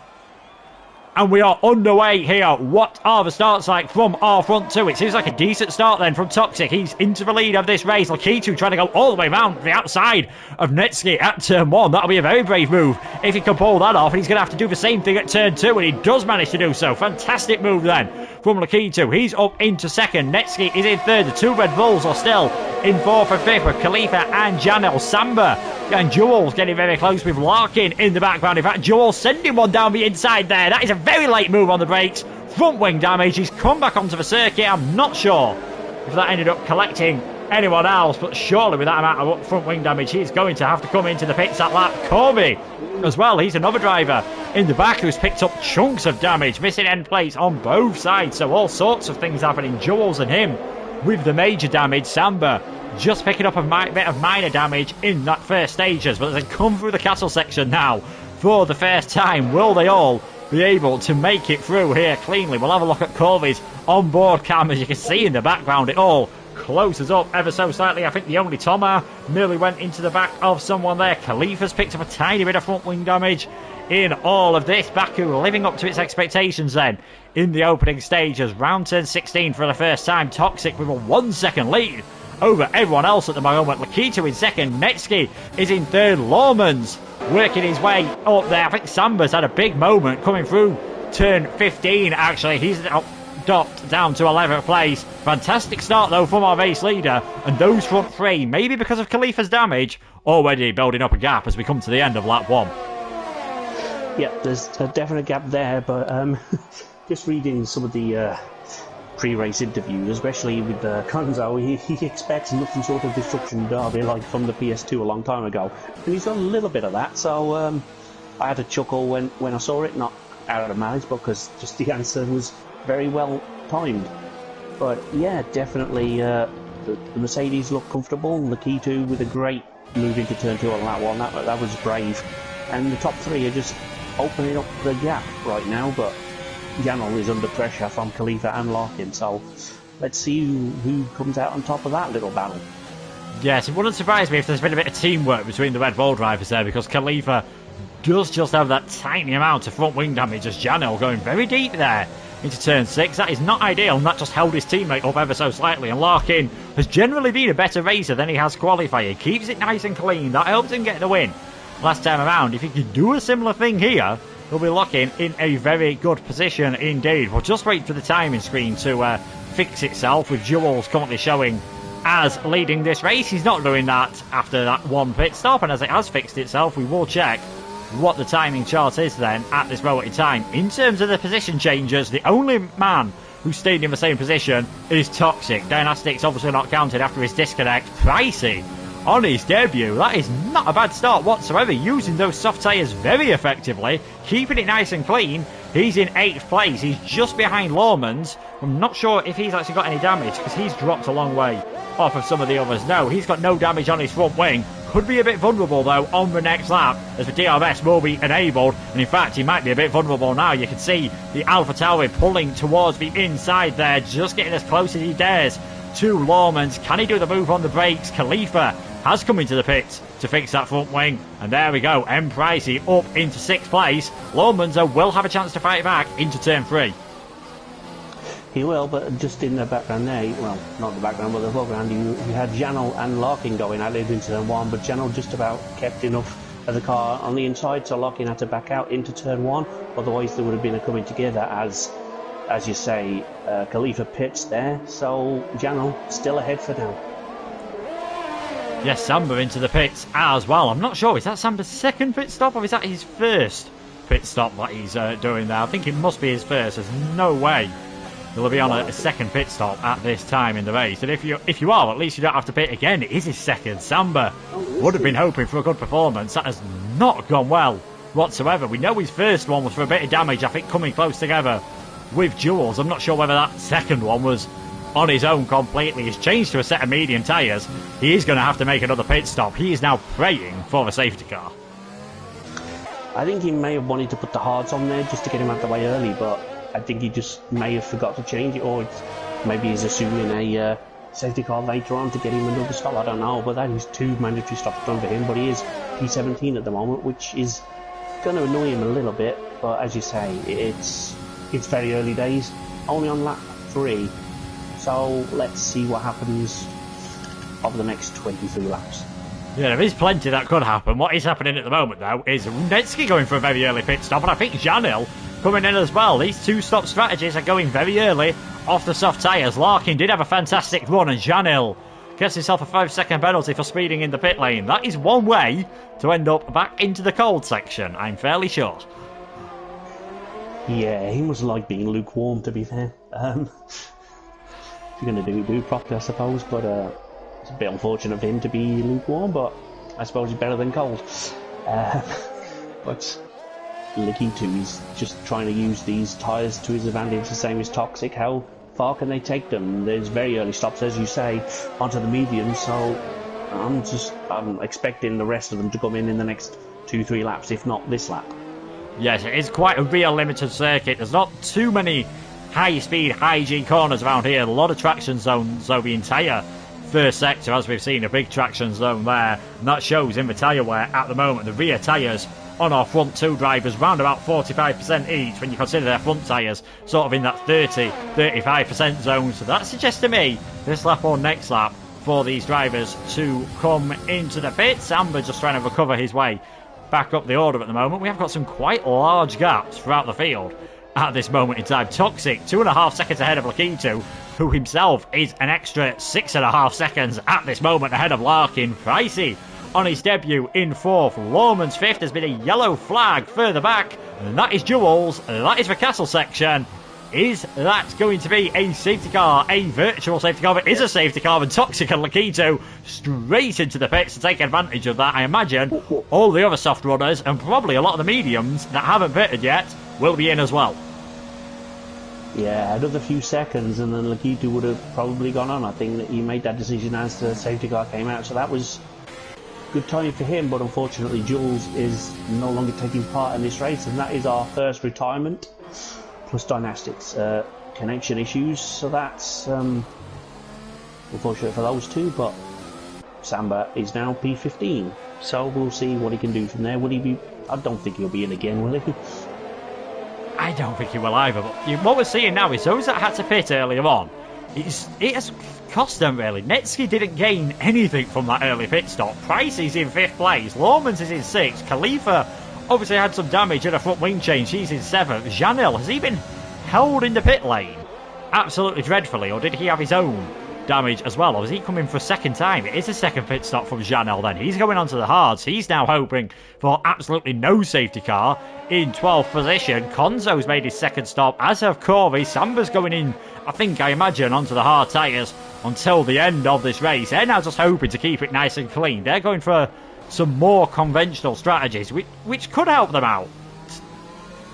And we are underway here. What are the starts like from our front two? It seems like a decent start then from Toxic. He's into the lead of this race. Lakitu trying to go all the way around the outside of Netsky at turn 1. That'll be a very brave move if he can pull that off. And he's going to have to do the same thing at turn 2. And he does manage to do so. Fantastic move then from Lakitu. He's up into second. Netsky is in third. The 2 Red Bulls are still in 4th and 5th with Khalifa and Janel. Samba and Jules getting very close with Larkin in the background. In fact, Jules sending one down the inside there. That is a very late move on the brakes. Front wing damage. He's come back onto the circuit. I'm not sure if that ended up collecting anyone else, but surely with that amount of front wing damage, he's going to have to come into the pits that lap. Corby as well. He's another driver in the back who's picked up chunks of damage, missing end plates on both sides. So all sorts of things happening. Jules and him with the major damage. Samba just picking up a bit of minor damage in that first stages, but as they come through the castle section now for the first time, will they all be able to make it through here cleanly? We'll have a look at Corby's onboard cam. As you can see in the background, it all closes up ever so slightly. I think the only Tomar merely went into the back of someone there. Khalifa's picked up a tiny bit of front wing damage in all of this. Baku living up to its expectations then in the opening stages. Round turn 16 for the first time. Toxic with a 1 second lead over everyone else at the moment. Lakitu in second. Netsky is in third. Lawman's working his way up there. I think Samba's had a big moment coming through turn 15 actually. He's dropped down to 11th place. Fantastic start though from our race leader, and those front 3, maybe because of Khalifa's damage, already building up a gap as we come to the end of lap 1. Yeah, there's a definite gap there, but just reading some of the pre-race interviews, especially with Konzo, he expects nothing sort of destruction derby like from the PS2 a long time ago, and he's got a little bit of that. So I had a chuckle when I saw it, not out of malice, because just the answer was very well timed. But yeah, definitely the Mercedes look comfortable. Lakitu with a great move into turn 2 on that one. That was brave, and the top 3 are just opening up the gap right now. But Janel is under pressure from Khalifa and Larkin, so let's see who comes out on top of that little battle. Yes, it wouldn't surprise me if there's been a bit of teamwork between the Red Bull drivers there, because Khalifa does just have that tiny amount of front wing damage as Janel going very deep there into turn 6. That is not ideal, and that just held his teammate up ever so slightly. And Larkin has generally been a better racer than he has qualifier. He keeps it nice and clean. That helped him get the win last time around. If he can do a similar thing here, he'll be locking in a very good position indeed. We'll just wait for the timing screen to fix itself, with Jules currently showing as leading this race. He's not doing that after that one pit stop, and as it has fixed itself, we will check what the timing chart is then at this moment in time. In terms of the position changes, the only man who stayed in the same position is Toxic. Dynastic's obviously not counted after his disconnect. Pricey on his debut. That is not a bad start whatsoever, using those soft tyres very effectively, keeping it nice and clean. He's in 8th place. He's just behind Lawmans. I'm not sure if he's actually got any damage because he's dropped a long way off of some of the others. No, he's got no damage on his front wing. Could be a bit vulnerable though on the next lap as the DRS will be enabled, and in fact he might be a bit vulnerable now. You can see the Alpha Tauri pulling towards the inside there, just getting as close as he dares to Lawmans. Can he do the move on the brakes? Khalifa has come into the pits to fix that front wing, and there we go. M. Pricey up into 6th place. Lawmans will have a chance to fight back into turn 3. He will, but just in the background there, well, not the background, but the foreground, you had Janel and Larkin going at it into turn 1, but Janel just about kept enough of the car on the inside, so Larkin had to back out into turn 1, otherwise there would have been a coming together as you say, Khalifa pits there, so Janel still ahead for now. Yes, Samba into the pits as well. I'm not sure, is that Samba's second pit stop or is that his first pit stop that he's doing there? I think it must be his first. There's no way he'll be on a second pit stop at this time in the race. And if you are, at least you don't have to pit again. It is his second. Samba would have been hoping for a good performance. That has not gone well whatsoever. We know his first one was for a bit of damage, I think, coming close together with Jules. I'm not sure whether that second one was on his own completely. He's changed to a set of medium tyres. He is going to have to make another pit stop. He is now praying for a safety car. I think he may have wanted to put the hards on there just to get him out of the way early, but I think he just may have forgot to change it, or maybe he's assuming a safety car later on to get him another stop. I don't know, but that is 2 mandatory stops done for him. But he is P17 at the moment, which is going to annoy him a little bit. But as you say, it's very early days, only on lap 3. So let's see what happens over the next 23 laps. Yeah, there is plenty that could happen. What is happening at the moment, though, is Netsky going for a very early pit stop, and I think Janil coming in as well. These 2-stop strategies are going very early off the soft tyres. Larkin did have a fantastic run, and Janil gets himself a 5-second penalty for speeding in the pit lane. That is one way to end up back into the cold section, I'm fairly sure. Yeah, he must like being lukewarm, to be fair. If you're going to do it properly, I suppose, but it's a bit unfortunate for him to be lukewarm, but I suppose he's better than cold. But Licky2 is just trying to use these tyres to his advantage, the same as Toxic. How far can they take them? There's very early stops, as you say, onto the medium, so I'm expecting the rest of them to come in the next 2-3 laps, if not this lap. Yes, it is quite a real limited circuit. There's not too many high-speed, high-G corners around here. A lot of traction zones, so the entire first sector, as we've seen, a big traction zone there. And that shows in the tyre wear at the moment. The rear tyres on our front 2 drivers, round about 45% each, when you consider their front tyres sort of in that 30-35% zone. So that suggests to me this lap or next lap for these drivers to come into the pits. Amber just trying to recover his way back up the order at the moment. We have got some quite large gaps throughout the field at this moment in time. Toxic 2.5 seconds ahead of Lakitu, who himself is an extra 6.5 seconds at this moment ahead of Larkin. Pricey on his debut in 4th. Lawman's 5th. There's been a yellow flag further back, and that is Jules. That is the castle section. Is that going to be a safety car? A virtual safety car? It is a safety car, and Toxic and Lakitu straight into the pits to take advantage of that. I imagine all the other soft runners and probably a lot of the mediums that haven't pitted yet will be in as well. Yeah, another few seconds and then Lakitu would have probably gone on. I think that he made that decision as the safety car came out, so that was good timing for him, but unfortunately Jules is no longer taking part in this race, and that is our first retirement, plus Dynastics connection issues, so that's unfortunate for those two, but Samba is now P15, so we'll see what he can do from there. Will he be... I don't think he'll be in again, will he? I don't think he will either, but what we're seeing now is those that had to pit earlier on, it has cost them really. Netsky didn't gain anything from that early pit stop. Price is in 5th place, Lawmans is in 6th, Khalifa obviously had some damage in a front wing change, he's in 7th. Janil, has he been held in the pit lane absolutely dreadfully, or did he have his own damage as well. Or is he coming for a second time? It is a second pit stop from Janelle then. He's going on to the hards. He's now hoping for absolutely no safety car in 12th position. Konzo's made his second stop, as have Corey. Samba's going in, I imagine, onto the hard tyres until the end of this race. They're now just hoping to keep it nice and clean. They're going for some more conventional strategies, which could help them out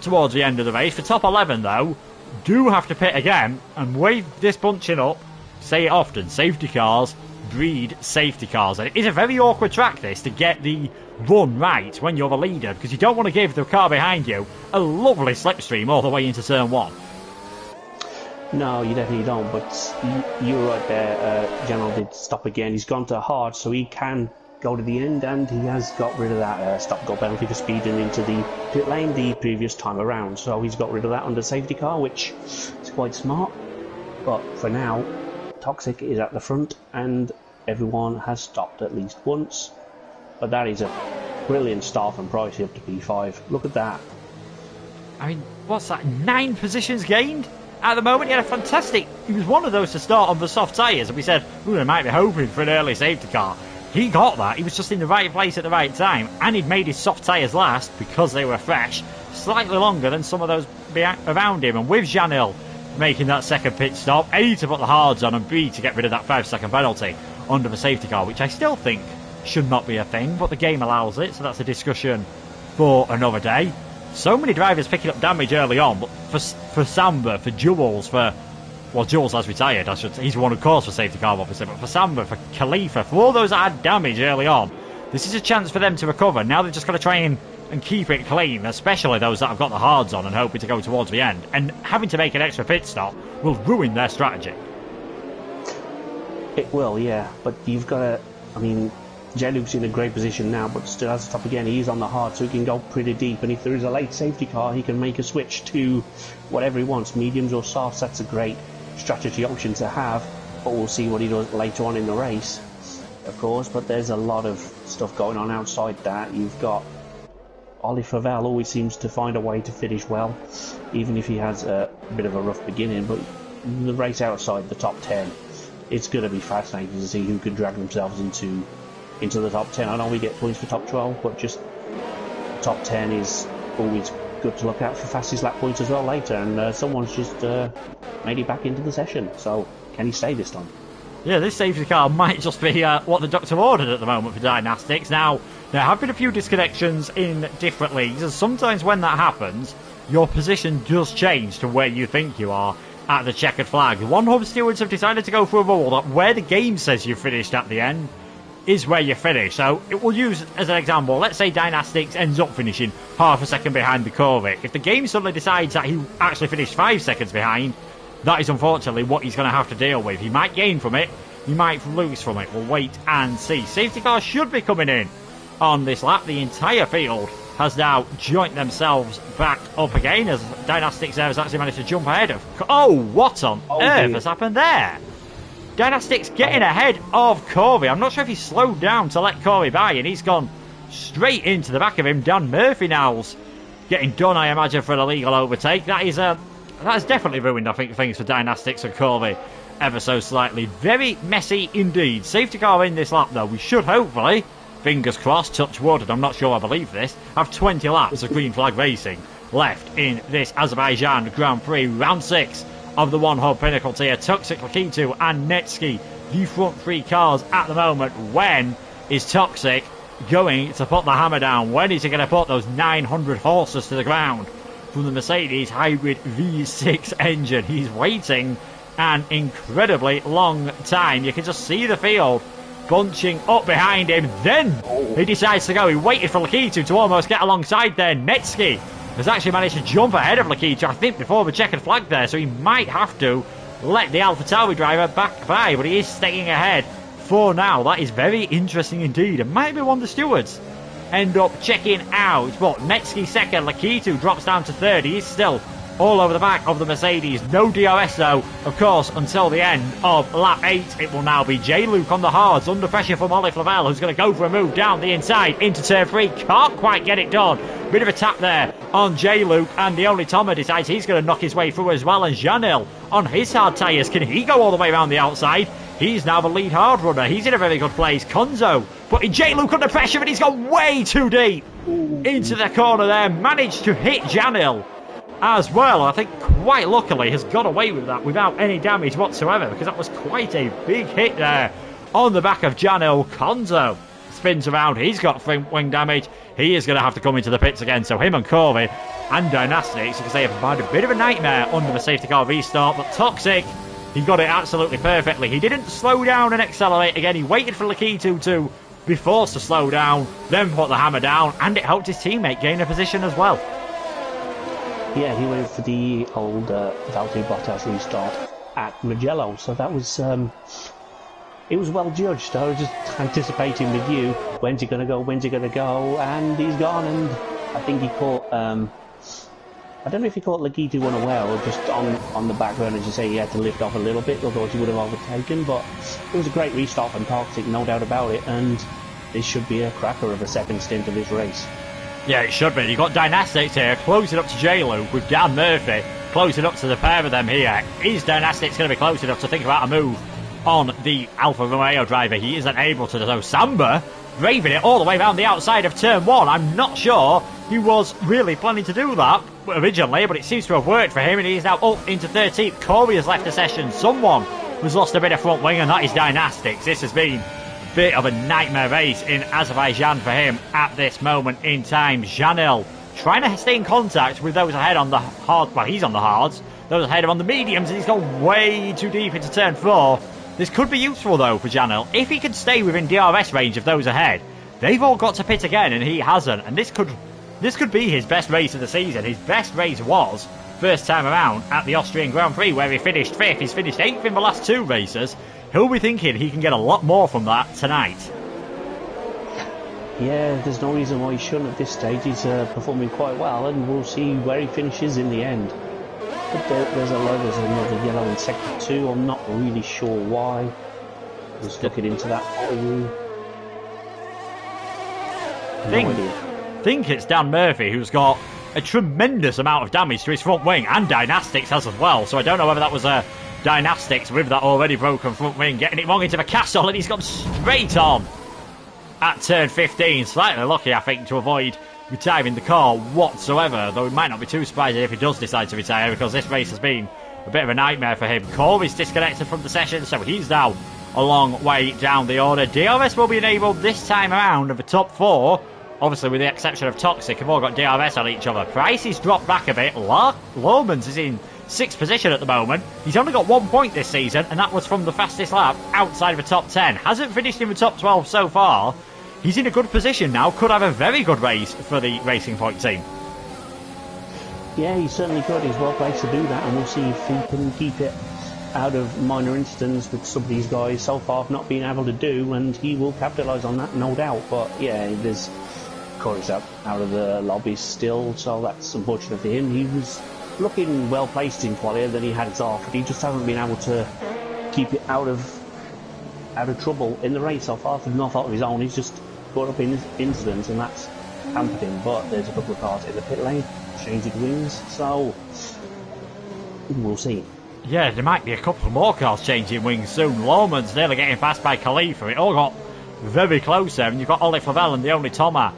towards the end of the race. For top 11, though, do have to pit again, and with this bunching up, say it often, safety cars breed safety cars. And it is a very awkward track, this, to get the run right when you're the leader, because you don't want to give the car behind you a lovely slipstream all the way into turn 1. No, you definitely don't, but you're right there. General did stop again. He's gone to hard, so he can go to the end, and he has got rid of that stop-go penalty for speeding into the pit lane the previous time around. So he's got rid of that under safety car, which is quite smart. But for now, Toxic is at the front, and everyone has stopped at least once. But that is a brilliant start from Pricey up to P5. Look at that. I mean, what's that? 9 positions gained? At the moment, he had a fantastic... He was one of those to start on the soft tyres, and we said, they might be hoping for an early safety car. He got that. He was just in the right place at the right time, and he'd made his soft tyres last because they were fresh, slightly longer than some of those around him. And with Janil making that second pit stop, A, to put the hards on, and B, to get rid of that 5-second penalty under the safety car, which I still think should not be a thing, but the game allows it, so that's a discussion for another day. So many drivers picking up damage early on, but for Samba, for Jules, Jules has retired. He's the one, of course, for safety car, obviously, but for Samba, for Khalifa, for all those that had damage early on, this is a chance for them to recover. Now they've just got to try and keep it clean, especially those that have got the hards on and hoping to go towards the end. And having to make an extra pit stop will ruin their strategy. It will, yeah, but you've got to... I mean, J-Luke's in a great position now, but still has to stop again. He's on the hard, so he can go pretty deep. And if there is a late safety car, he can make a switch to whatever he wants, mediums or softs. That's a great strategy option to have, but we'll see what he does later on in the race, of course. But there's a lot of stuff going on outside that. You've got Ollie Favell always seems to find a way to finish well, even if he has a bit of a rough beginning. But the race outside the top 10, it's going to be fascinating to see who can drag themselves into the top 10. I know we get points for top 12, but just top 10 is always good to look at for fastest lap points as well later. And someone's just made it back into the session, so can he stay this time? Yeah, this safety car might just be what the doctor ordered at the moment for Dynastics. Now, there have been a few disconnections in different leagues, and sometimes when that happens, your position does change to where you think you are at the checkered flag. One Hub stewards have decided to go for a rule that where the game says you finished at the end is where you finish. So it will use as an example, let's say Dynastics ends up finishing half a second behind the Corvic. If the game suddenly decides that he actually finished 5 seconds behind, that is unfortunately what he's going to have to deal with. He might gain from it, he might lose from it. We'll wait and see. Safety cars should be coming in on this lap. The entire field has now joined themselves back up again, as Dynastics there has actually managed to jump ahead of... Oh, what on earth has happened there? Dynastics getting ahead of Corey. I'm not sure if he slowed down to let Corey by, and he's gone straight into the back of him. Dan Murphy now's getting done, I imagine, for an illegal overtake. That has definitely ruined, I think, things for Dynastics and Corey ever so slightly. Very messy indeed. Safety car in this lap, though. We should hopefully, fingers crossed, touch wood, and I'm not sure I believe this, have 20 laps of green flag racing left in this Azerbaijan Grand Prix. Round 6 of the One Hub Pinnacle tier. Toxic, Lakitu and Netsky, the front 3 cars at the moment. When is Toxic going to put the hammer down? When is he going to put those 900 horses to the ground from the Mercedes hybrid V6 engine? He's waiting an incredibly long time. You can just see the field bunching up behind him. Then he decides to go. He waited for Lakitu to almost get alongside there. Netsky has actually managed to jump ahead of Lakitu, I think, before the checkered flag there, so he might have to let the AlphaTauri driver back by, but he is staying ahead for now. That is very interesting indeed, and might be one of the stewards end up checking out. But Netsky second, Lakitu drops down to third. He is still all over the back of the Mercedes. No DRS though, of course, until the end of lap 8. It will now be J-Luke on the hards, under pressure from Ollie Flavel, who's going to go for a move down the inside into turn 3. Can't quite get it done. Bit of a tap there on J-Luke, and the only Tomer decides he's going to knock his way through as well. And Janil on his hard tyres, can he go all the way around the outside? He's now the lead hard runner. He's in a very good place. Konzo putting J. Luke under pressure, and he's gone way too deep into the corner there. Managed to hit Janil as well. I think quite luckily has got away with that without any damage whatsoever, because that was quite a big hit there on the back of Janil. Konzo spins around. He's got front wing damage. He is going to have to come into the pits again. So him and Corby and Dynastics, because they have had a bit of a nightmare under the safety car restart. But Toxic, he got it absolutely perfectly. He didn't slow down and accelerate again. He waited for Lakitu to be forced to slow down, then put the hammer down, and it helped his teammate gain a position as well. Yeah, he went for the old Valtteri Bottas restart at Mugello, so that was it was well judged. I was just anticipating with you, when's he going to go, and he's gone. And I think he caught I don't know if he caught Lakitu unaware or just on the background, as you say, he had to lift off a little bit, otherwise he would have overtaken. But it was a great restart from Toxic, no doubt about it, and this should be a cracker of a second stint of this race. Yeah, it should be. You've got Dynastics here, closing up to J-Luke with Dan Murphy, closing up to the pair of them here. Is Dynastics going to be close enough to think about a move on the Alfa Romeo driver? He isn't able to, though. Samba braving it all the way around the outside of turn 1. I'm not sure he was really planning to do that originally, but it seems to have worked for him, and he is now up into 13th. Corey has left the session. Someone has lost a bit of front wing, and that is Dynastics. This has been a bit of a nightmare race in Azerbaijan for him at this moment in time. Janil trying to stay in contact with those ahead on the hard. Well, he's on the hards. Those ahead on the mediums, and he's gone way too deep into turn 4. This could be useful, though, for Janil. If he can stay within DRS range of those ahead, they've all got to pit again, and he hasn't. And this could be his best race of the season. His best race was first time around at the Austrian Grand Prix, where he finished 5th. He's finished 8th in the last 2 races. He'll be thinking he can get a lot more from that tonight. Yeah, there's no reason why he shouldn't at this stage. He's performing quite well, and we'll see where he finishes in the end. But there's another yellow in sector 2. I'm not really sure why. Just looking into that for you. I think it's Dan Murphy who's got a tremendous amount of damage to his front wing, and Dynastics has as well. So I don't know whether that was a Dynastics with that already broken front wing getting it wrong into the castle, and he's gone straight on at turn 15. Slightly lucky, I think, to avoid retiring the car whatsoever, though it might not be too surprising if he does decide to retire, because this race has been a bit of a nightmare for him. Corey's disconnected from the session, so he's now a long way down the order. DRS will be enabled this time around of the top 4. Obviously, with the exception of Toxic, have all got DRS on each other. Price's dropped back a bit. Lomans is in 6th position at the moment. He's only got 1 point this season, and that was from the fastest lap outside of the top 10. Hasn't finished in the top 12 so far. He's in a good position now. Could have a very good race for the Racing Point team. Yeah, he's certainly good. He's well placed to do that, and we'll see if he can keep it out of minor incidents with some of these guys so far have not been able to do, and he will capitalise on that, no doubt. But yeah, there's Corey's out of the lobby still, so that's unfortunate for him. He was looking well placed in quali, then he had it off, but he just hasn't been able to keep it out of trouble in the race so far. For no fault of his own, he's just caught up in incidents, and that's hampered him. But there's a couple of cars in the pit lane changing wings, so we'll see. Yeah, there might be a couple more cars changing wings soon. Lomans nearly getting passed by Khalifa. It all got very close there, and you've got Ollie Flavel and the only Thomas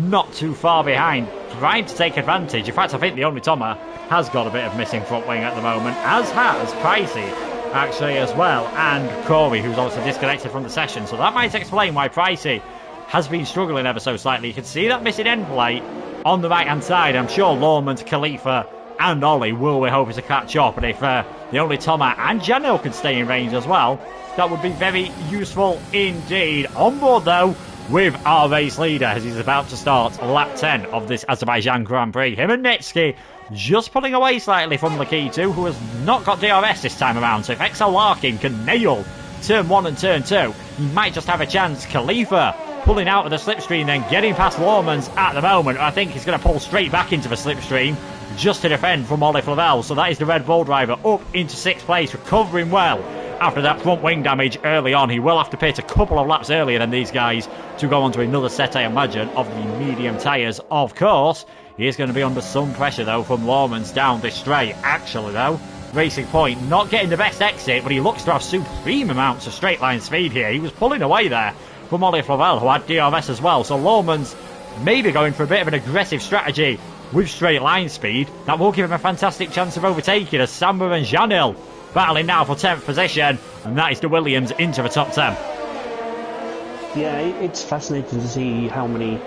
not too far behind, trying to take advantage. In fact, I think the only Thomas has got a bit of missing front wing at the moment, as has Pricey actually as well, and Corey, who's also disconnected from the session. So that might explain why Pricey has been struggling ever so slightly. You can see that missing end plate on the right hand side. I'm sure Lomans, Khalifa and Ollie will be hoping to catch up, and if the only Thomas and Janil can stay in range as well, that would be very useful indeed. On board though with our race leader as he's about to start lap 10 of this Azerbaijan Grand Prix. Him and Nitsky just pulling away slightly from Lakitu, who has not got DRS this time around. So if XL Larkin can nail turn 1 and turn 2, he might just have a chance. Khalifa pulling out of the slipstream, then getting past Lomans at the moment. I think he's going to pull straight back into the slipstream just to defend from Ollie Flavel. So that is the Red Bull driver up into 6th place, recovering well after that front wing damage early on. He will have to pit a couple of laps earlier than these guys to go on to another set, I imagine, of the medium tyres. Of course, he is going to be under some pressure, though, from Lomans down this straight. Actually, though, Racing Point. Not getting the best exit, but he looks to have supreme amounts of straight line speed here. He was pulling away there from Ollie Flavel, who had DRS as well. So Lawman's maybe going for a bit of an aggressive strategy with straight line speed. That will give him a fantastic chance of overtaking as Samba and Janil battling now for 10th position, and that is the Williams into the top 10. Yeah, it's fascinating to see how many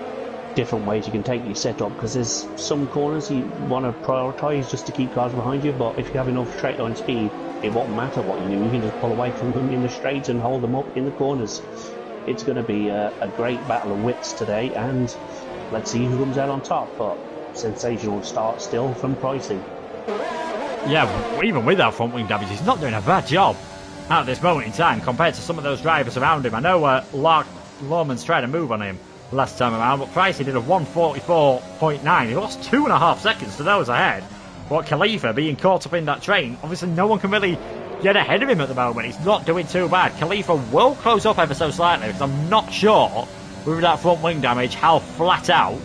different ways you can take your setup, because there's some corners you want to prioritise just to keep cars behind you, but if you have enough straight line speed, it won't matter what you do. You can just pull away from them in the straights and hold them up in the corners. It's going to be a great battle of wits today, and let's see who comes out on top. But sensational start still from Pricey. Yeah, even with that front wing damage, he's not doing a bad job at this moment in time compared to some of those drivers around him. I know Lawman's tried to move on him last time around, but Pricey did a 144.9. He lost 2.5 seconds to those ahead. But Khalifa being caught up in that train, obviously no one can really get ahead of him at the moment. He's not doing too bad. Khalifa will close up ever so slightly, because I'm not sure with that front wing damage how flat out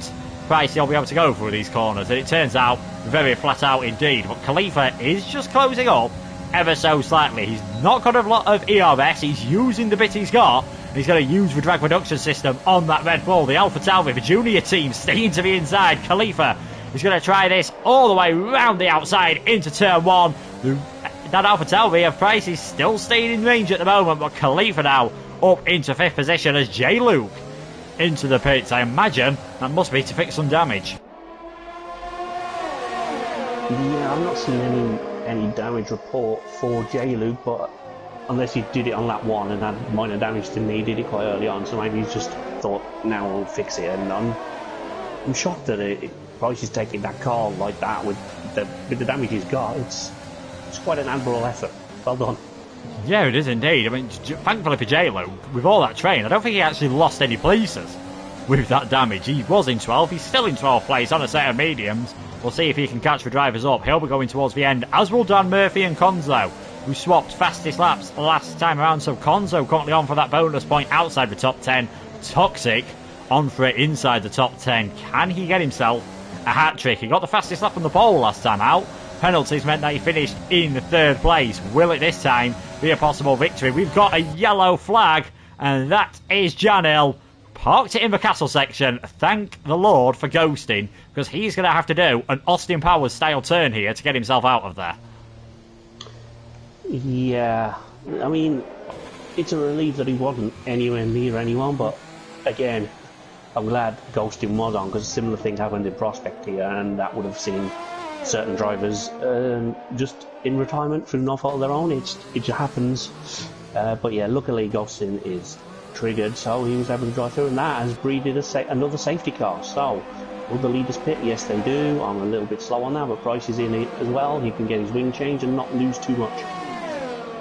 Pricey will be able to go through these corners, and it turns out very flat out indeed. But Khalifa is just closing up ever so slightly. He's not got a lot of ERS. He's using the bit he's got. He's going to use the drag reduction system on that Red Bull. The Alpha Tauri, the junior team, staying to the inside. Khalifa is going to try this all the way round the outside into turn 1. That Alpha Tauri of Price is still staying in range at the moment, but Khalifa now up into 5th position as J. Luke into the pits. I imagine that must be to fix some damage. Yeah, I'm not seeing any damage report for J. Luke, but unless he did it on lap 1 and had minor damage to me, he did it quite early on, so maybe he's just thought, now I'll fix it. And I'm shocked that Price is taking that car like that with the damage he's got. It's quite an admirable effort. Well done. Yeah, it is indeed. I mean, thankfully for J-Lo, with all that train, I don't think he actually lost any places with that damage. He was in 12th. He's still in 12th place on a set of mediums. We'll see if he can catch the drivers up. He'll be going towards the end, as will Dan Murphy and Conzo, who swapped fastest laps last time around. So Conzo currently on for that bonus point outside the top 10. Toxic on for it inside the top 10. Can he get himself a hat-trick? He got the fastest lap on the pole last time out. Penalties meant that he finished in 3rd place. Will it this time be a possible victory? We've got a yellow flag, and that is Janil. Parked it in the castle section. Thank the Lord for ghosting, because he's going to have to do an Austin Powers style turn here to get himself out of there. Yeah, I mean, it's a relief that he wasn't anywhere near anyone, but again, I'm glad ghosting was on, because a similar thing happened in Prospect here, and that would have seen certain drivers just in retirement through no fault of their own. It just happens. But yeah, luckily ghosting is triggered, so he was able to drive through, and that has breeded another safety car. So will the leaders pit? Yes, they do. I'm a little bit slow on that, but Price is in it as well. He can get his wing change and not lose too much.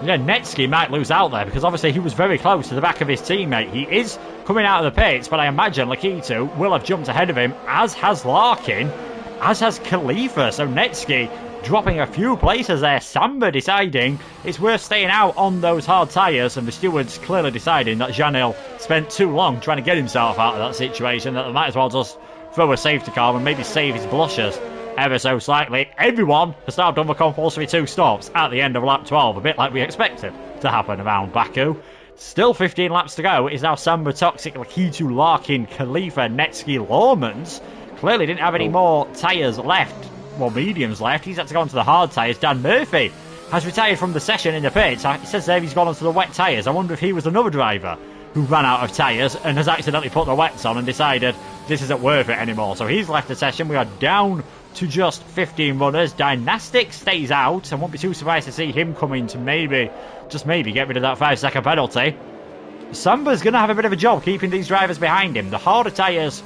Yeah, Netsky might lose out there, because obviously he was very close to the back of his teammate. He is coming out of the pits, but I imagine Lakitu will have jumped ahead of him, as has Larkin, as has Khalifa. So Netsky dropping a few places there. Samba deciding it's worth staying out on those hard tyres, and the stewards clearly deciding that Janil spent too long trying to get himself out of that situation, that they might as well just throw a safety car and maybe save his blushes ever so slightly. Everyone has now done the compulsory 2 stops at the end of lap 12, a bit like we expected to happen around Baku. Still 15 laps to go. It is now Samba, Toxic, Lakitu, Larkin, Khalifa, Netsky, Lawmans. Clearly didn't have any more tyres left, well, mediums left. He's had to go onto the hard tyres. Dan Murphy has retired from the session in the pits. It says there he's gone onto the wet tyres. I wonder if he was another driver who ran out of tyres and has accidentally put the wets on and decided this isn't worth it anymore. So he's left the session. We are down to just 15 runners. Dynastic stays out. I won't be too surprised to see him come in to maybe get rid of that 5-second penalty. Samba's going to have a bit of a job keeping these drivers behind him. The harder tyres,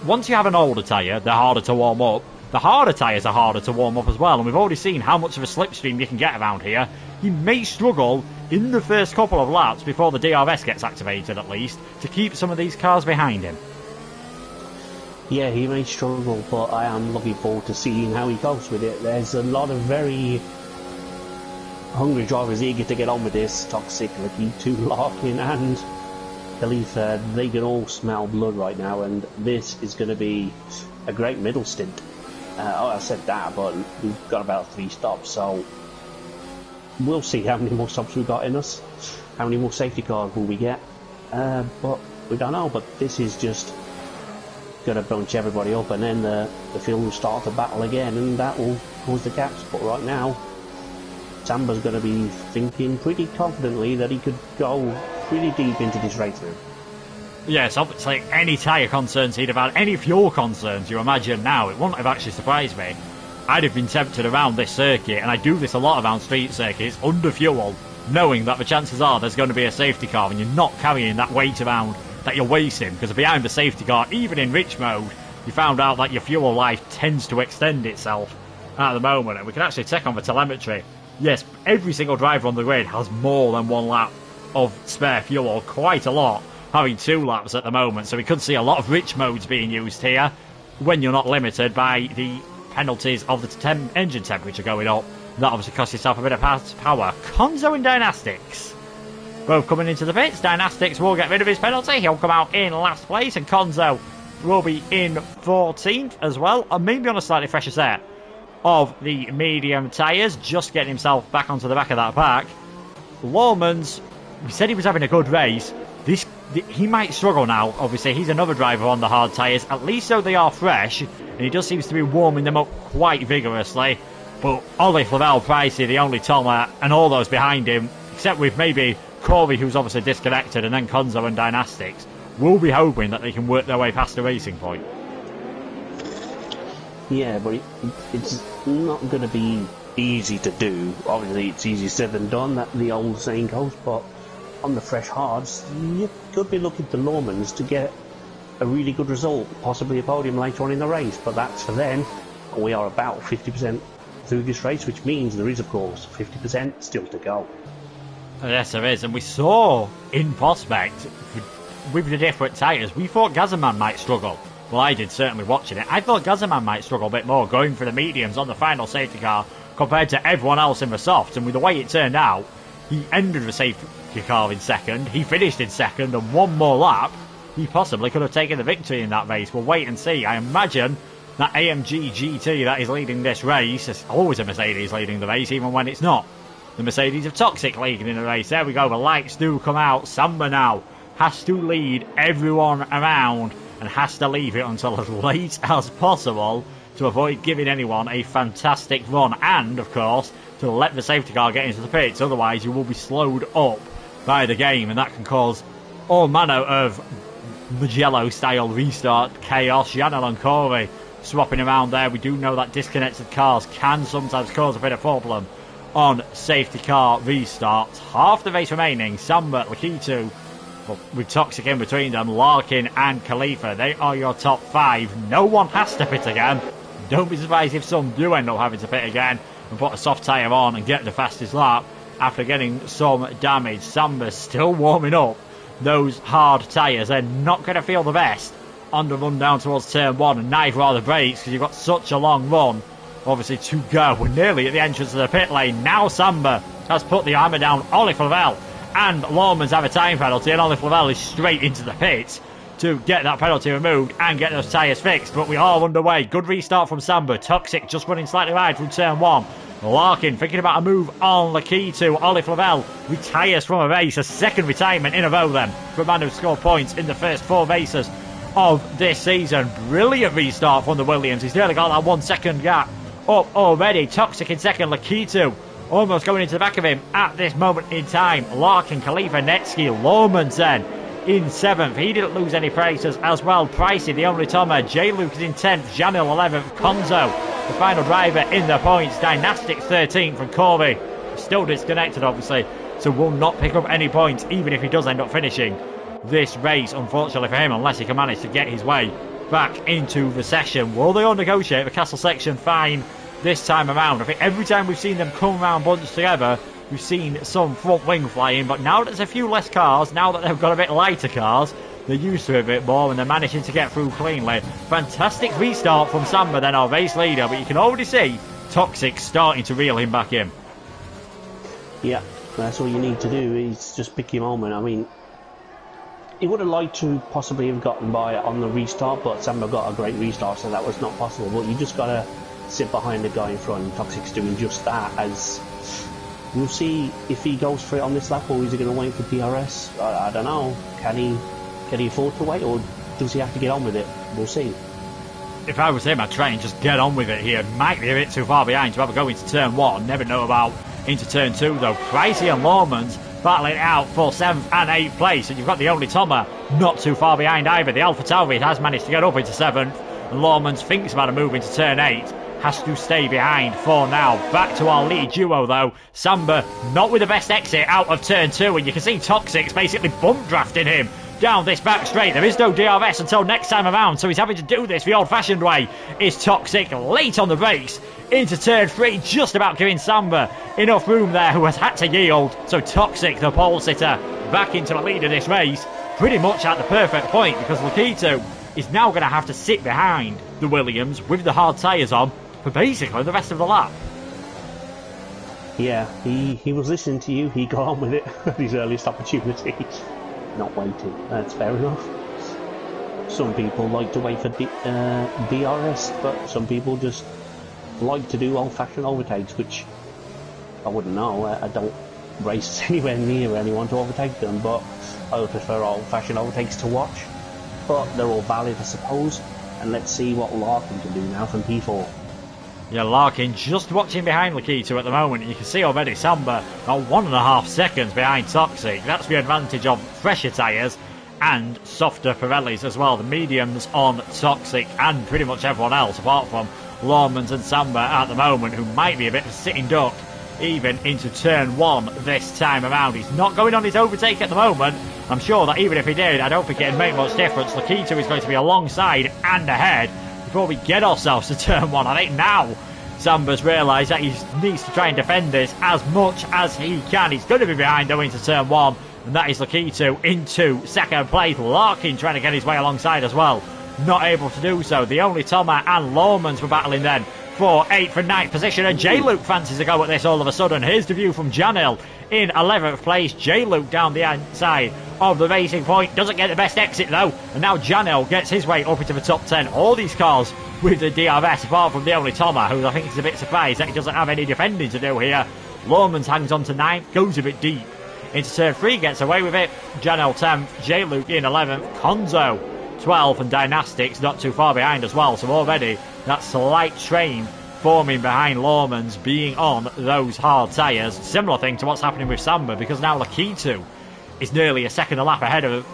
once you have an older tyre, they're harder to warm up. The harder tyres are harder to warm up as well, and we've already seen how much of a slipstream you can get around here. He may struggle in the first couple of laps before the DRS gets activated, at least, to keep some of these cars behind him. Yeah, he may struggle, but I am looking forward to seeing how he goes with it. There's a lot of very hungry drivers eager to get on with this. Toxic, Lakitu, Larkin and Khalifa, they can all smell blood right now, and this is going to be a great middle stint. I said that, but we've got about 3 stops, so we'll see how many more stops we've got in us, how many more safety cars will we get, but we don't know. But this is just going to bunch everybody up, and then the field will start to battle again, and that will cause the gaps. But right now, Samba's going to be thinking pretty confidently that he could go pretty deep into this race now. Yes, obviously any tyre concerns he'd have had, any fuel concerns you imagine now, it wouldn't have actually surprised me. I'd have been tempted around this circuit, and I do this a lot around street circuits, under fuel, knowing that the chances are there's going to be a safety car and you're not carrying that weight around that you're wasting, because behind the safety car, even in rich mode, you found out that your fuel life tends to extend itself at the moment, and we can actually check on the telemetry. Yes, every single driver on the grid has more than 1 lap of spare fuel, quite a lot, having 2 laps at the moment, so we could see a lot of rich modes being used here when you're not limited by the penalties of the engine temperature going up. That obviously costs yourself a bit of power. Konzo and Dynastics both coming into the pits. Dynastics will get rid of his penalty. He'll come out in last place, and Konzo will be in 14th as well, and maybe on a slightly fresher set of the medium tyres, just getting himself back onto the back of that pack. Lawman's, we said he was having a good race. He might struggle now. Obviously, he's another driver on the hard tyres, at least so they are fresh, and he does seem to be warming them up quite vigorously. But Ollie, Flavel, Pricey, the only Tomer, and all those behind him, except with maybe Corey, who's obviously disconnected, and then Konzo and Dynastics, will be hoping that they can work their way past the racing point. Yeah, but it's not going to be easy to do. Obviously, it's easier said than done, that the old saying goes, but on the fresh hards, you could be looking to Lawmans to get a really good result, possibly a podium later on in the race, but that's for then. We are about 50% through this race, which means there is, of course, 50% still to go. Yes, there is, and we saw in prospect with the different tyres, we thought Gazzaman might struggle. Well, I did, certainly watching it. I thought Gazzaman might struggle a bit more going for the mediums on the final safety car compared to everyone else in the softs, and with the way it turned out, he ended the safety car in second, he finished in second, and 1 more lap, he possibly could have taken the victory in that race. We'll wait and see. I imagine that AMG GT that is leading this race, is always a Mercedes leading the race, even when it's not the Mercedes of Toxic leading in the race. There we go, the lights do come out. Samba now has to lead everyone around and has to leave it until as late as possible to avoid giving anyone a fantastic run, and of course to let the safety car get into the pits, otherwise you will be slowed up by the game, and that can cause all manner of Magello style restart chaos. Janel and Corey swapping around there. We do know that disconnected cars can sometimes cause a bit of problem on safety car restarts. Half the race remaining. Samba, Lakitu, with Toxic in between them, Larkin and Khalifa, they are your top 5. No one has to pit again. Don't be surprised if some do end up having to pit again and put a soft tyre on and get the fastest lap after getting some damage. Samba's still warming up those hard tyres. They're not going to feel the best on the run down towards turn 1, and neither are the brakes, because you've got such a long run obviously to go. We're nearly at the entrance of the pit lane. Now Samba has put the hammer down. Ollie Flavel and Lawmans have a time penalty, and Ollie Flavel is straight into the pits to get that penalty removed and get those tyres fixed. But we are underway. Good restart from Samba. Toxic just running slightly wide from turn 1. Larkin thinking about a move on the key to Ollie Flavel. Retires from a race, a second retirement in a row then for a man who scored points in the first 4 races of this season. Brilliant restart from the Williams. He's nearly got that 1 second gap up already. Toxic in second. Lakitu almost going into the back of him at this moment in time. Larkin, Khalifa, Netsky, Lawmans then in 7th. He didn't lose any places as well. Pricey, the only Tomer. J. Luke is in 10th. Janil 11th. Konzo, the final driver in the points. Dynastics 13th from Corby. Still disconnected, obviously, so will not pick up any points, even if he does end up finishing this race, unfortunately for him, unless he can manage to get his way back into the session. Will they all negotiate the castle section fine this time around? I think every time we've seen them come around bunched together, we've seen some front wing flying, but now that there's a few less cars, now that they've got a bit lighter cars, they're used to it a bit more, and they're managing to get through cleanly. Fantastic restart from Samba, then our race leader, but you can already see Toxic starting to reel him back in. Yeah, that's all you need to do, is just pick your moment. I mean, he would have liked to possibly have gotten by on the restart, but Samba got a great restart, so that was not possible. But you just got to sit behind the guy in front. Toxic's doing just that, as we'll see if he goes for it on this lap, or is he going to wait for DRS? I don't know. Can he afford to wait, or does he have to get on with it? We'll see. If I was him, I'd try and just get on with it here. Might be a bit too far behind to have a go into turn 1. Never know about into turn 2 though. Pricey and Lawmans battling it out for 7th and 8th place, and you've got the only Toma not too far behind either. The Alpha Tauri has managed to get up into 7th, and Lawmans thinks about a move into turn 8. Has to stay behind for now. Back to our lead duo though. Samba not with the best exit out of turn 2, and you can see Toxic's basically bump drafting him down this back straight. There is no DRS until next time around, so he's having to do this the old-fashioned way. Is Toxic late on the brakes into turn 3, just about giving Samba enough room there, who has had to yield. So Toxic, the pole sitter, back into the lead of this race, pretty much at the perfect point, because Lakito is now going to have to sit behind the Williams with the hard tyres on for basically the rest of the lap. Yeah, he was listening to you. He got on with it at his earliest opportunity. Not waiting. That's fair enough. Some people like to wait for DRS, but some people just like to do old-fashioned overtakes, which I wouldn't know. I don't race anywhere near anyone to overtake them, but I would prefer old-fashioned overtakes to watch. But they're all valid, I suppose. And let's see what Larkin can do now from P4. Yeah, Larkin just watching behind Lakito at the moment. You can see already Samba about 1.5 seconds behind Toxic. That's the advantage of fresher tyres and softer Pirellis as well. The mediums on Toxic and pretty much everyone else, apart from Lawmans and Samba at the moment, who might be a bit of a sitting duck even into turn 1 this time around. He's not going on his overtake at the moment. I'm sure that even if he did, I don't think it'd make much difference. Lakito is going to be alongside and ahead before we get ourselves to turn 1. I think now Samba's realised that he needs to try and defend this as much as he can. He's going to be behind though into turn 1, and that is Lakito into 2nd place. Larkin trying to get his way alongside as well, not able to do so. The only Toma and Lawmans were battling then for 8th and 9th position, and J-Luke fancies a go at this all of a sudden. Here's the view from Janil in 11th place. J-Luke down the inside of the racing point, doesn't get the best exit though, and now Janil gets his way up into the top 10. All these cars with the DRS, apart from the only Toma, who I think is a bit surprised that he doesn't have any defending to do here. Lawmans hangs on to 9th, goes a bit deep into turn 3, gets away with it. Janil 10th, J-Luke in 11th, Konzo 12th, and Dynastics not too far behind as well. So already that slight train forming behind Lawmans being on those hard tyres. Similar thing to what's happening with Samba, because now Lakitu is nearly a second ahead of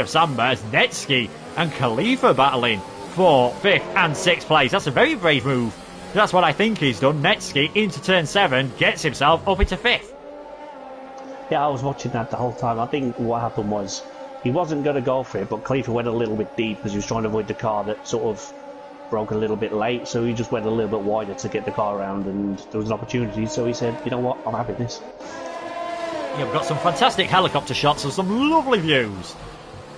Samba, as Netsky and Khalifa battling for 5th and 6th place. That's a very brave move. That's what I think he's done. Netsky into turn 7, gets himself up into 5th. Yeah, I was watching that the whole time. I think what happened was he wasn't going to go for it, but Khalifa went a little bit deep because he was trying to avoid the car that sort of broke a little bit late, so he just went a little bit wider to get the car around, and there was an opportunity, so he said, you know what, I'm having this. Yeah, we've got some fantastic helicopter shots of some lovely views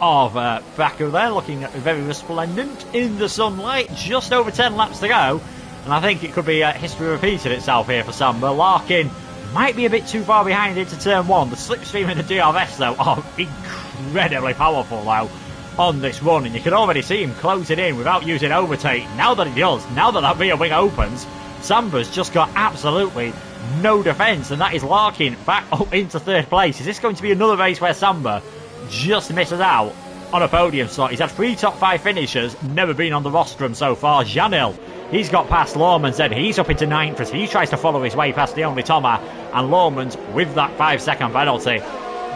of Baku there, looking very resplendent in the sunlight. Just over 10 laps to go, and I think it could be history repeated itself here for Samba. Larkin might be a bit too far behind into turn 1. The slipstream and the DRS though are incredibly powerful though on this run, and you can already see him closing in without using overtake. Now that he does, now that that rear wing opens, Samba's just got absolutely no defence, and that is Larkin back up into 3rd place. Is this going to be another race where Samba just misses out on a podium slot? He's had 3 top 5 finishes, never been on the rostrum so far. Janil, he's got past Lawmans, then he's up into 9th as he tries to follow his way past the only Toma, and Lawmans with that 5-second penalty.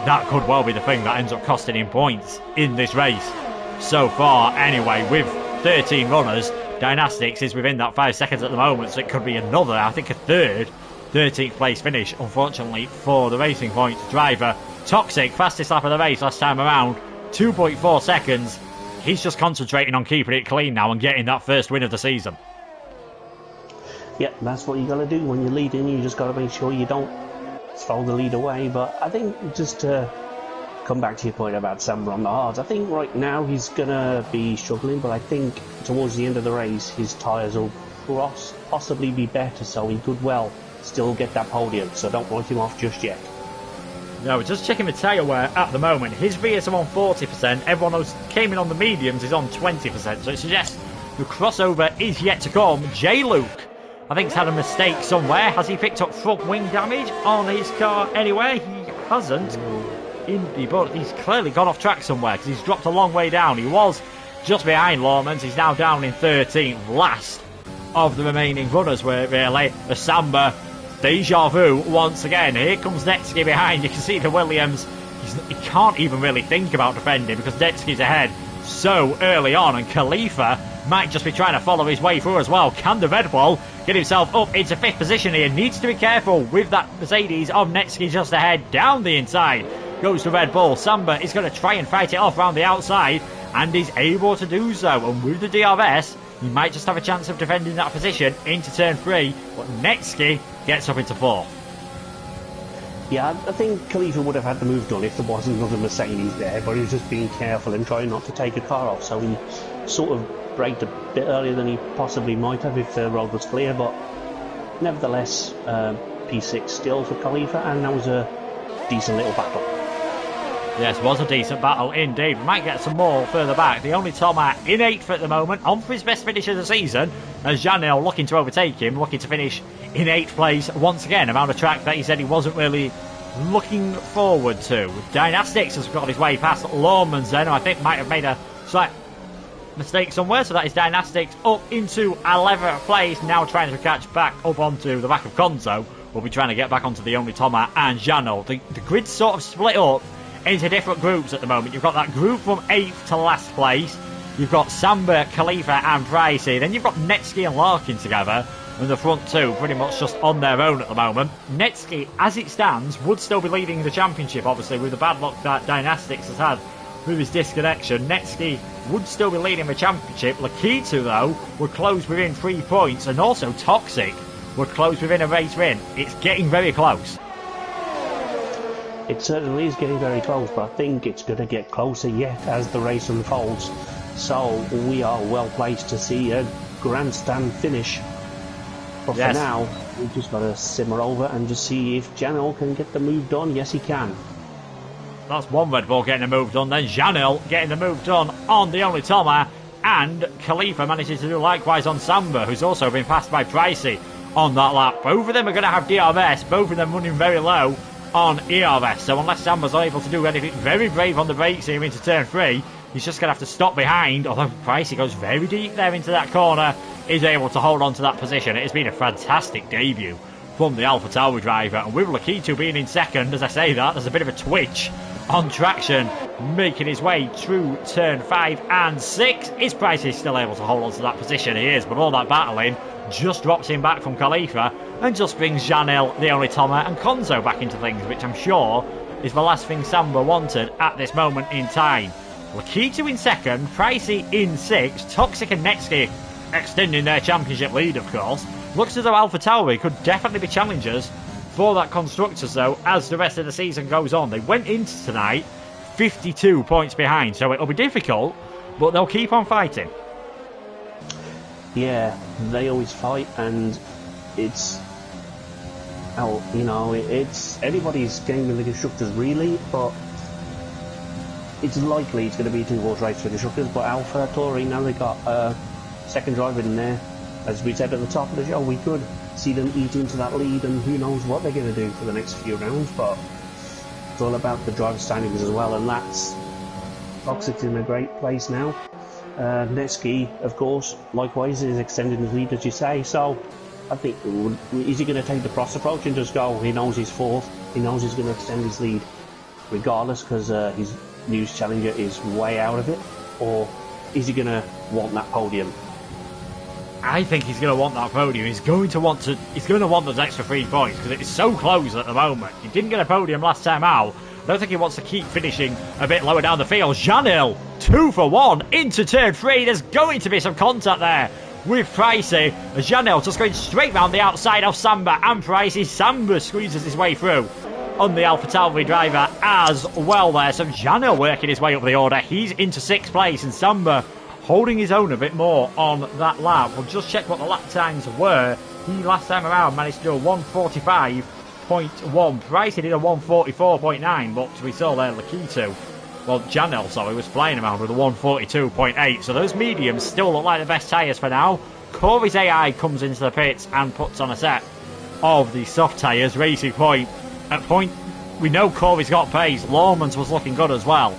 That could well be the thing that ends up costing him points in this race so far. Anyway, with 13 runners, Dynastics is within that 5 seconds at the moment, so it could be another, I think a 13th place finish, unfortunately, for the Racing Point driver. Toxic, fastest lap of the race last time around, 2.4 seconds. He's just concentrating on keeping it clean now and getting that first win of the season. Yeah, that's what you got to do when you're leading. You just got to make sure you don't throw the lead away. But I think, just to come back to your point about Samba on the hards, I think right now he's going to be struggling, but I think towards the end of the race his tyres will possibly be better, so he could well still get that podium, so don't write him off just yet. No, just checking the tyre wear at the moment. His rears are on 40%, everyone who came in on the mediums is on 20%, so it suggests the crossover is yet to come. J-Luke I think he's had a mistake somewhere. Has he picked up front wing damage on his car anyway? He hasn't. But he's clearly gone off track somewhere because he's dropped a long way down. He was just behind Lawmans. He's now down in 13th, last of the remaining runners, where really the Samba deja vu once again. Here comes Netsky behind. You can see the Williams. He can't even really think about defending because Netsky's ahead so early on, and Khalifa might just be trying to follow his way through as well. Can the Red Bull get himself up into 5th position here? Needs to be careful with that Mercedes of Netsky just ahead. Down the inside goes the Red Bull. Samba is going to try and fight it off around the outside, and he's able to do so. And with the DRS, he might just have a chance of defending that position into turn 3, but Netsky gets up into 4th. Yeah, I think Khalifa would have had the move done if there wasn't another Mercedes there, but he was just being careful and trying not to take a car off, so he sort of braked a bit earlier than he possibly might have if the road was clear, but nevertheless, P6 still for Khalifa, and that was a decent little battle. Yes, it was a decent battle indeed. We might get some more further back. The only Tomac in 8th at the moment, on for his best finish of the season, as Janil looking to overtake him, looking to finish in 8th place once again, around a track that he said he wasn't really looking forward to. Dynastics has got his way past Lawmans then, who I think might have made a slight mistake somewhere, so that is Dynastics up into 11th place, now trying to catch back up onto the back of Konzo. We'll be trying to get back onto the only Tomac and Janil. The grid's sort of split up into different groups at the moment. You've got that group from 8th to last place. You've got Samba, Khalifa and Pricey. Then you've got Netsky and Larkin together, and the front two pretty much just on their own at the moment. Netsky, as it stands, would still be leading the championship, obviously, with the bad luck that Dynastics has had with his disconnection. Netsky would still be leading the championship. Lakitu, though, would close within 3 points, and also Toxic would close within a race win. It's getting very close. It certainly is getting very close, but I think it's going to get closer yet as the race unfolds. So we are well placed to see a grandstand finish. But yes, for now, we've just got to simmer over and just see if Janil can get the move done. Yes, he can. That's one Red Bull getting the move done. Then Janil getting the move done on the only Tomac, and Khalifa manages to do likewise on Samba, who's also been passed by Pricey on that lap. Both of them are going to have DRS, both of them running very low on ERS, so unless Samba's able to do anything very brave on the brakes here into turn 3, he's just going to have to stop behind, although Pricey goes very deep there into that corner, is able to hold on to that position. It has been a fantastic debut from the Alpha Tauri driver, and with Lakitu being in second, as I say that, there's a bit of a twitch on traction, making his way through turn 5 and 6. Is Pricey still able to hold on to that position? He is, but all that battling just drops him back from Khalifa and just brings Janil, the only Tomac, and Konzo back into things, which I'm sure is the last thing Samba wanted at this moment in time. Lakitu in second, Pricey in 6th, Toxic and Netsky extending their championship lead, of course. Looks as though Alpha Tauri could definitely be challengers for that Constructors, though, as the rest of the season goes on. They went into tonight 52 points behind, so it'll be difficult, but they'll keep on fighting. Yeah, they always fight, and it's, it's anybody's game in the Constructors really, but it's likely it's going to be a two-horse race for the Constructors. But Alpha Tauri, now they got a second driver in there, as we said at the top of the show, we could see them eat into that lead, and who knows what they're going to do for the next few rounds. But it's all about the driver standings as well, and that's Toxic's in a great place now. Netsky, of course, likewise is extending his lead, as you say. So I think, is he going to take the Prost approach and just go, he knows he's 4th, he knows he's going to extend his lead regardless because his news challenger is way out of it, or is he going to want that podium? I think he's going to want that podium. He's going to want those extra 3 points because it's so close at the moment. He didn't get a podium last time out. I don't think he wants to keep finishing a bit lower down the field. Janil, 2 for 1 into turn 3. There's going to be some contact there with Pricey. Janil just going straight round the outside of Samba and Pricey. Samba squeezes his way through on the Alpha Tauri driver as well there. So Janil working his way up the order. He's into 6th place, and Samba holding his own a bit more on that lap. We'll just check what the lap times were. He last time around managed to do a 1:45.1. Pricey did a 1:44.9, but we saw there Lakitu, Janil, was playing around with a 1:42.8. So those mediums still look like the best tyres for now Corey's AI comes into the pits and puts on a set of the soft tyres. Racing Point, at point, we know Corey's got pace. Lawman's was looking good as well.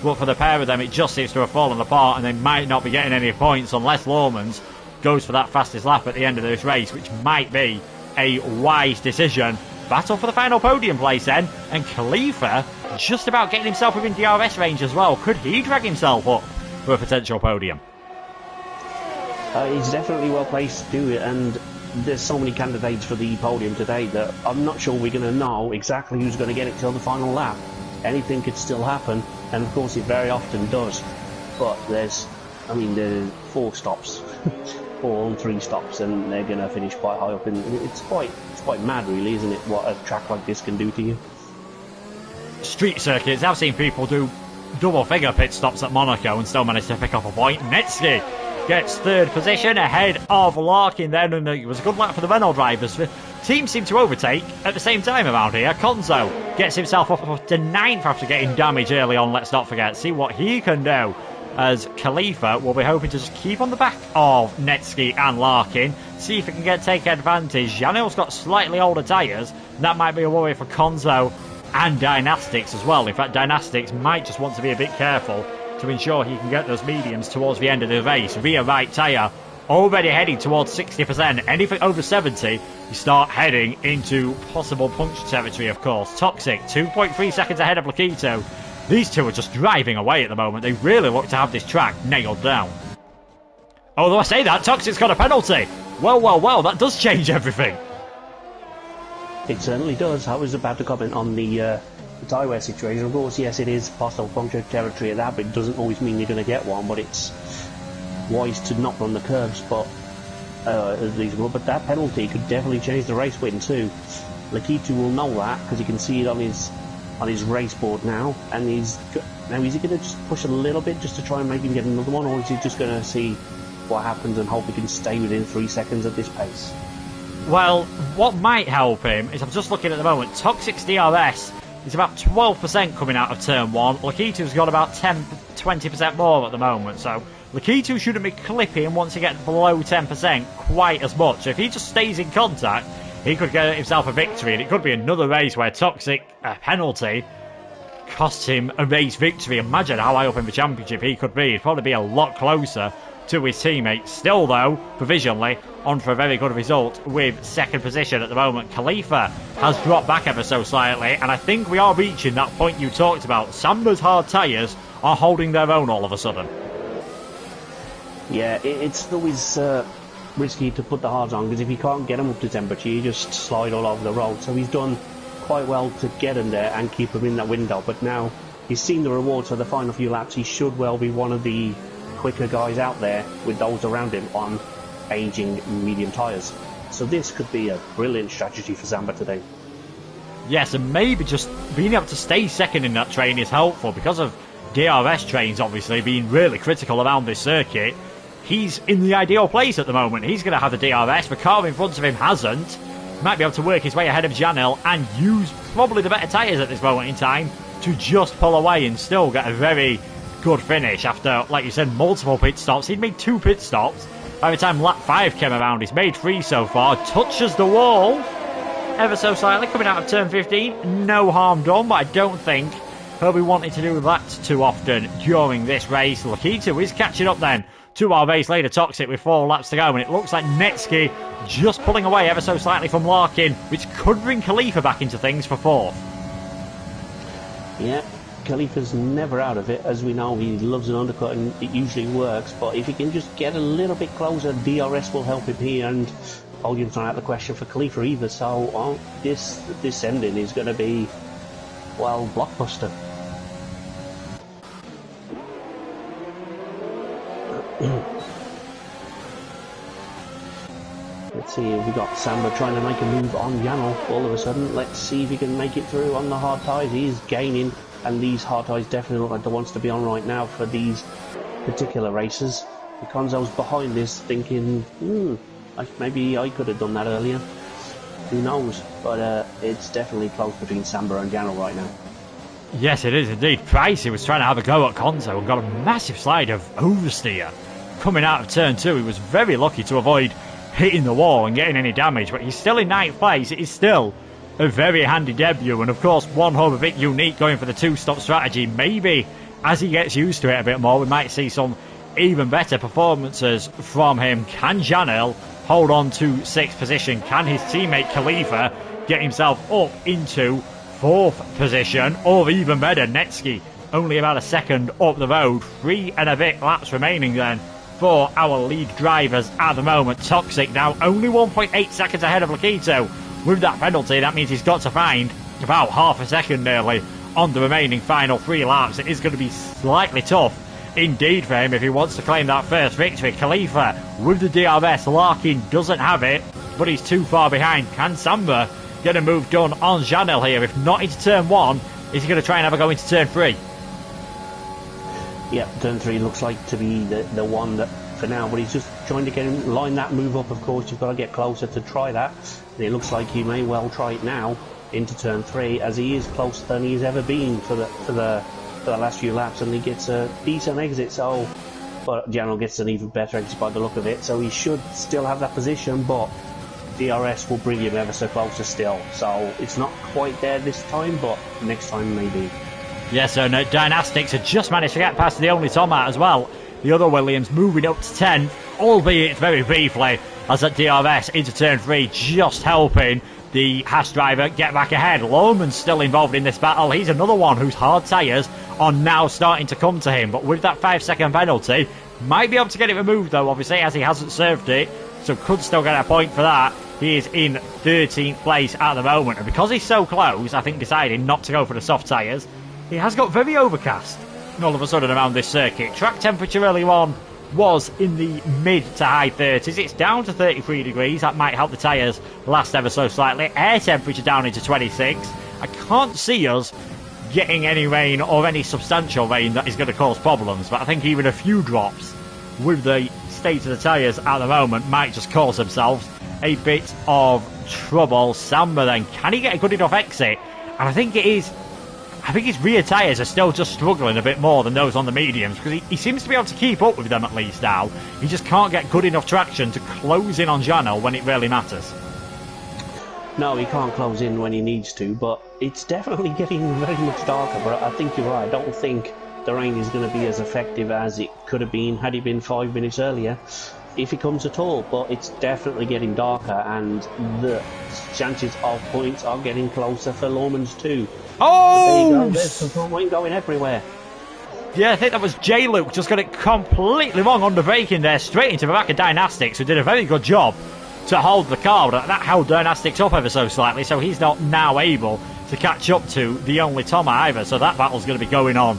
But for the pair of them, it just seems to have fallen apart, and they might not be getting any points unless Lawman's goes for that fastest lap at the end of this race, which might be a wise decision. Battle for the final podium place then, and Khalifa just about getting himself within DRS range as well. Could he drag himself up for a potential podium? He's definitely well placed to do it, and there's so many candidates for the podium today that I'm not sure we're going to know exactly who's going to get it till the final lap. Anything could still happen, and of course it very often does. But there's 4 stops, 4 on 3 stops, and they're going to finish quite high up. And it's quite mad, really, isn't it? What a track like this can do to you. Street circuits, I've seen people do double-figure pit stops at Monaco and still manage to pick up a point. Netsky gets 3rd position ahead of Larkin then, and it was a good lap for the Renault drivers. The team seemed to overtake at the same time around here. Konzo gets himself up to 9th after getting damage early on, let's not forget. See what he can do, as Khalifa will be hoping to just keep on the back of Netsky and Larkin, see if he can take advantage. Janel's got slightly older tyres, and that might be a worry for Konzo and Dynastics as well. In fact, Dynastics might just want to be a bit careful to ensure he can get those mediums towards the end of the race. Rear right tyre already heading towards 60%. Anything over 70, you start heading into possible puncture territory, of course. Toxic, 2.3 seconds ahead of Lakito. These two are just driving away at the moment. They really look to have this track nailed down. Although I say that, Toxic's got a penalty. Well, that does change everything. It certainly does. I was about to comment on the tyre wear situation. Of course, yes, it is possible puncture territory at that, but it doesn't always mean you're going to get one. But it's wise to not run the curves, but that penalty could definitely change the race win too. Lakitu will know that because he can see it on his race board now, and is he going to just push a little bit just to try and make him get another one, or is he just going to see what happens and hope he can stay within 3 seconds at this pace? Well, what might help him is, I'm just looking at the moment, Toxic's DRS is about 12% coming out of turn 1. Lakitu's got about 20% more at the moment, so Lakitu shouldn't be clipping once he gets below 10% quite as much. So if he just stays in contact, he could get himself a victory, and it could be another race where Toxic, a penalty, costs him a race victory. Imagine how high up in the championship he could be. He'd probably be a lot closer to his teammates. Still, though, provisionally on for a very good result with 2nd position at the moment. Khalifa has dropped back ever so slightly, and I think we are reaching that point you talked about. Samba's hard tyres are holding their own all of a sudden. Yeah, it's always risky to put the hards on, because if you can't get them up to temperature, you just slide all over the road. So he's done quite well to get him there and keep him in that window, but now he's seen the rewards for the final few laps. He should well be one of the quicker guys out there with those around him on aging medium tyres. So this could be a brilliant strategy for Samba today. Yes, and maybe just being able to stay second in that train is helpful because of DRS trains obviously being really critical around this circuit. He's in the ideal place at the moment. He's going to have the DRS. The car in front of him hasn't. Might be able to work his way ahead of Janel and use probably the better tyres at this moment in time to just pull away and still get a very good finish after, like you said, multiple pit stops. He'd made 2 pit stops. By the time lap 5 came around, he's made 3 so far. Touches the wall ever so slightly coming out of turn 15. No harm done, but I don't think he'll be wanting to do that too often during this race. Lakito is catching up then to our race leader Toxic with 4 laps to go, and it looks like Netsky just pulling away ever so slightly from Larkin, which could bring Khalifa back into things for 4th. Yeah, Khalifa's never out of it. As we know, he loves an undercut and it usually works, but if he can just get a little bit closer, DRS will help him here, and podium's not out of the question for Khalifa either. So this ending is going to be, well, blockbuster. Let's see if we got Samba trying to make a move on Janel all of a sudden. Let's see if he can make it through on the hard tyres. He is gaining, and these hard tyres definitely look like the ones to be on right now for these particular races. Konzo's behind this thinking, maybe I could have done that earlier. Who knows? But it's definitely close between Samba and Janel right now. Yes, it is indeed. Pricey was trying to have a go at Konzo and got a massive slide of oversteer. coming out of turn 2. He was very lucky to avoid hitting the wall and getting any damage, but he's still in 9th place. It is still a very handy debut, and of course one hub a bit unique going for the 2-stop strategy. Maybe as he gets used to it a bit more, we might see some even better performances from him. Can Janil hold on to 6th position? Can his teammate Khalifa get himself up into 4th position? Or even better, Netsky only about a second up the road. 3 and a bit laps remaining then for our lead drivers at the moment. Toxic now only 1.8 seconds ahead of Lakito. With that penalty, that means he's got to find about half a second nearly on the remaining final 3 laps. It is going to be slightly tough indeed for him if he wants to claim that first victory. Khalifa with the DRS. Larkin doesn't have it, but he's too far behind. Can Samba get a move done on Janel here? If not into turn 1, is he going to try and have a go into turn 3? Yeah, turn 3 looks like to be the one that for now, but he's just trying to get him, line that move up. Of course, you've got to get closer to try that. And it looks like he may well try it now into turn 3, as he is closer than he's ever been for the last few laps, and he gets a decent exit. So, but Janel gets an even better exit by the look of it. So he should still have that position, but DRS will bring him ever so closer still. So it's not quite there this time, but next time maybe. Yes, and Dynastics had just managed to get past the only Tomat as well. The other Williams moving up to 10th, albeit very briefly, as at DRS into turn 3, just helping the Haas driver get back ahead. Lohman's still involved in this battle. He's another one whose hard tyres are now starting to come to him, but with that 5-second penalty, might be able to get it removed though, obviously, as he hasn't served it, so could still get a point for that. He is in 13th place at the moment, and because he's so close, I think deciding not to go for the soft tyres, he has got very overcast all of a sudden around this circuit. Track temperature early on was in the mid to high 30s. It's down to 33 degrees. That might help the tyres last ever so slightly. Air temperature down into 26. I can't see us getting any rain or any substantial rain that is going to cause problems, but I think even a few drops with the state of the tyres at the moment might just cause themselves a bit of trouble. Samba then, can he get a good enough exit? And I think his rear tyres are still just struggling a bit more than those on the mediums, because he seems to be able to keep up with them at least now. He just can't get good enough traction to close in on Janel when it really matters. No, he can't close in when he needs to, but it's definitely getting very much darker. But I think you're right. I don't think the rain is going to be as effective as it could have been had it been 5 minutes earlier, if it comes at all. But it's definitely getting darker, and the chances of points are getting closer for Lawmans too. Oh! There you go. There's some front wing going everywhere. Yeah, I think that was J-Luke just got it completely wrong on the braking there, straight into the back of Dynastics, who did a very good job to hold the car. That held Dynastics up ever so slightly, so he's not now able to catch up to the only Toma either. So that battle's going to be going on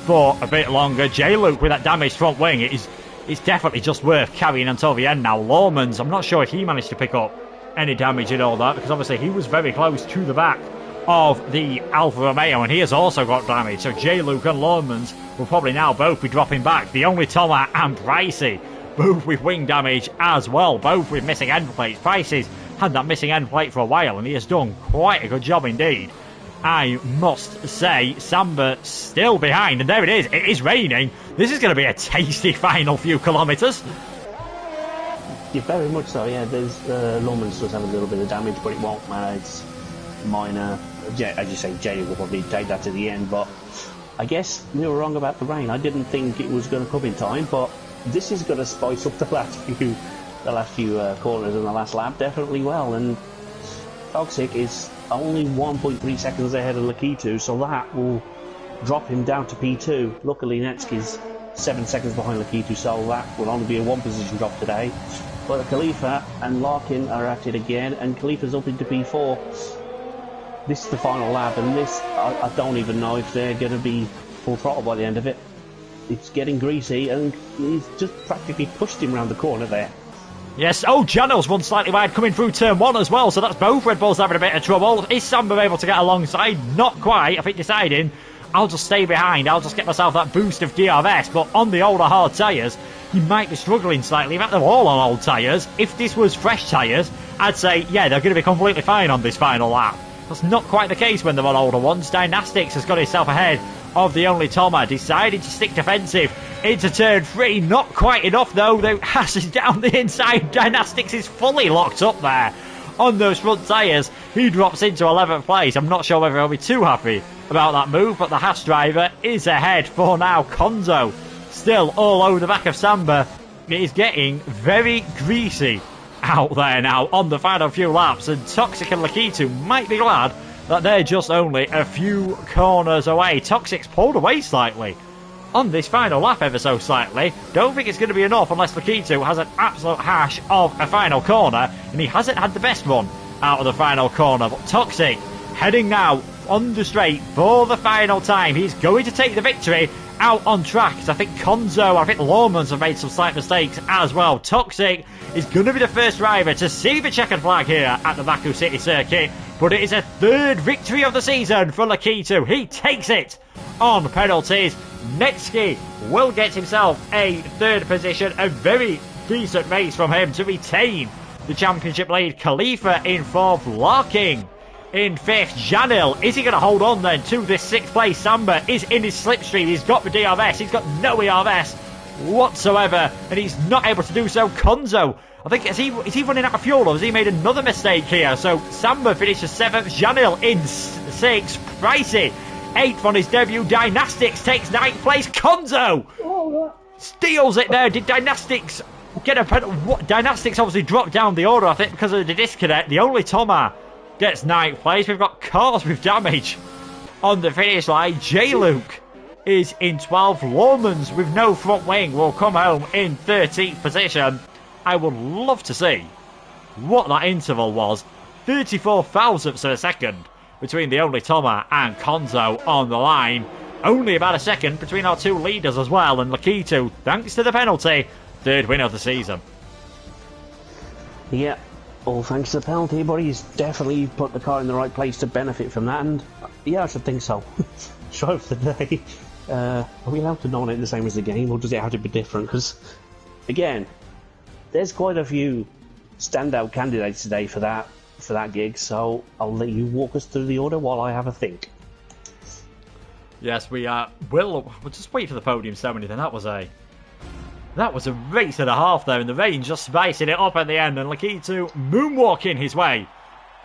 for a bit longer. J-Luke with that damaged front wing, it's definitely just worth carrying until the end now. Lawmans, I'm not sure if he managed to pick up any damage in all that, because obviously he was very close to the back of the Alfa Romeo, and he has also got damage. So J-Luke and Lawmans will probably now both be dropping back. The only Toma and Pricey, both with wing damage as well, both with missing end plates. Pricey's had that missing end plate for a while, and he has done quite a good job indeed, I must say. Samba still behind, and there it is raining. This is going to be a tasty final few kilometres. Yeah, very much so. Yeah, there's Lawmans does have a little bit of damage, but it won't matter. It's minor. As you say, Jay will probably take that to the end, but I guess we were wrong about the rain. I didn't think it was going to come in time, but this is going to spice up the last few corners in the last lap definitely well. And Toxic is only 1.3 seconds ahead of Lakitu, so that will drop him down to P2. Luckily, Netsky's 7 seconds behind Lakitu, so that will only be a 1 position drop today. But Khalifa and Larkin are at it again, and Khalifa's up into P4. This is the final lap, and this, I don't even know if they're going to be full throttle by the end of it. It's getting greasy, and he's just practically pushed him around the corner there. Yes, Janel's one slightly wide coming through turn 1 as well, so that's both Red Bulls having a bit of trouble. Is Samba able to get alongside? Not quite. I think deciding, I'll just stay behind, I'll just get myself that boost of DRS, but on the older hard tyres, he might be struggling slightly. In fact, they're all on old tyres. If this was fresh tyres, I'd say, yeah, they're going to be completely fine on this final lap. That's not quite the case when they're on older ones. Dynastics has got himself ahead of the only Toma, decided to stick defensive into turn 3. Not quite enough though. The Haas is down the inside. Dynastics is fully locked up there on those front tyres. He drops into 11th place. I'm not sure whether he'll be too happy about that move, but the Haas driver is ahead for now. Konzo still all over the back of Samba. It is getting very greasy out there now on the final few laps, and Toxic and Lakitu might be glad that they're just only a few corners away. Toxic's pulled away slightly on this final lap, ever so slightly. Don't think it's going to be enough unless Lakitu has an absolute hash of a final corner, and he hasn't had the best one out of the final corner. But Toxic heading now on the straight for the final time. He's going to take the victory out on track. I think Konzo, I think Lawmans have made some slight mistakes as well. Toxic is going to be the first driver to see the checkered flag here at the Baku City Circuit, but it is a third victory of the season for Lakitu. He takes it on penalties. Netsky will get himself a third position. A very decent race from him to retain the championship lead. Khalifa in fourth, Larking in fifth. Janil, is he going to hold on then to this sixth place? Samba is in his slipstream. He's got the DRS. He's got no ERS whatsoever, and he's not able to do so. Konzo, I think, is he running out of fuel, or has he made another mistake here? So Samba finishes seventh. Janil in sixth. Pricey eighth on his debut. Dynastics takes ninth place. Konzo steals it there. Did Dynastics get a penalty? Dynastics obviously dropped down the order, I think, because of the disconnect. The only Toma gets ninth place. We've got cars with damage on the finish line. J-Luke is in 12th. Lawmans with no front wing will come home in 13th position. I would love to see what that interval was. 34 thousandths of a second between the only Toma and Konzo on the line. Only about a second between our two leaders as well. And Lakitu, thanks to the penalty, third win of the season. Yeah, all thanks to the penalty, but he's definitely put the car in the right place to benefit from that. And yeah, I should think so. Drive of the day. Are we allowed to nominate the same as the game, or does it have to be different? Because, again, there's quite a few standout candidates today for that gig, so I'll let you walk us through the order while I have a think. Yes, we'll just wait for the podium ceremony then. That was a race and a half there in the rain, just spicing it up at the end, and Lakitu moonwalking his way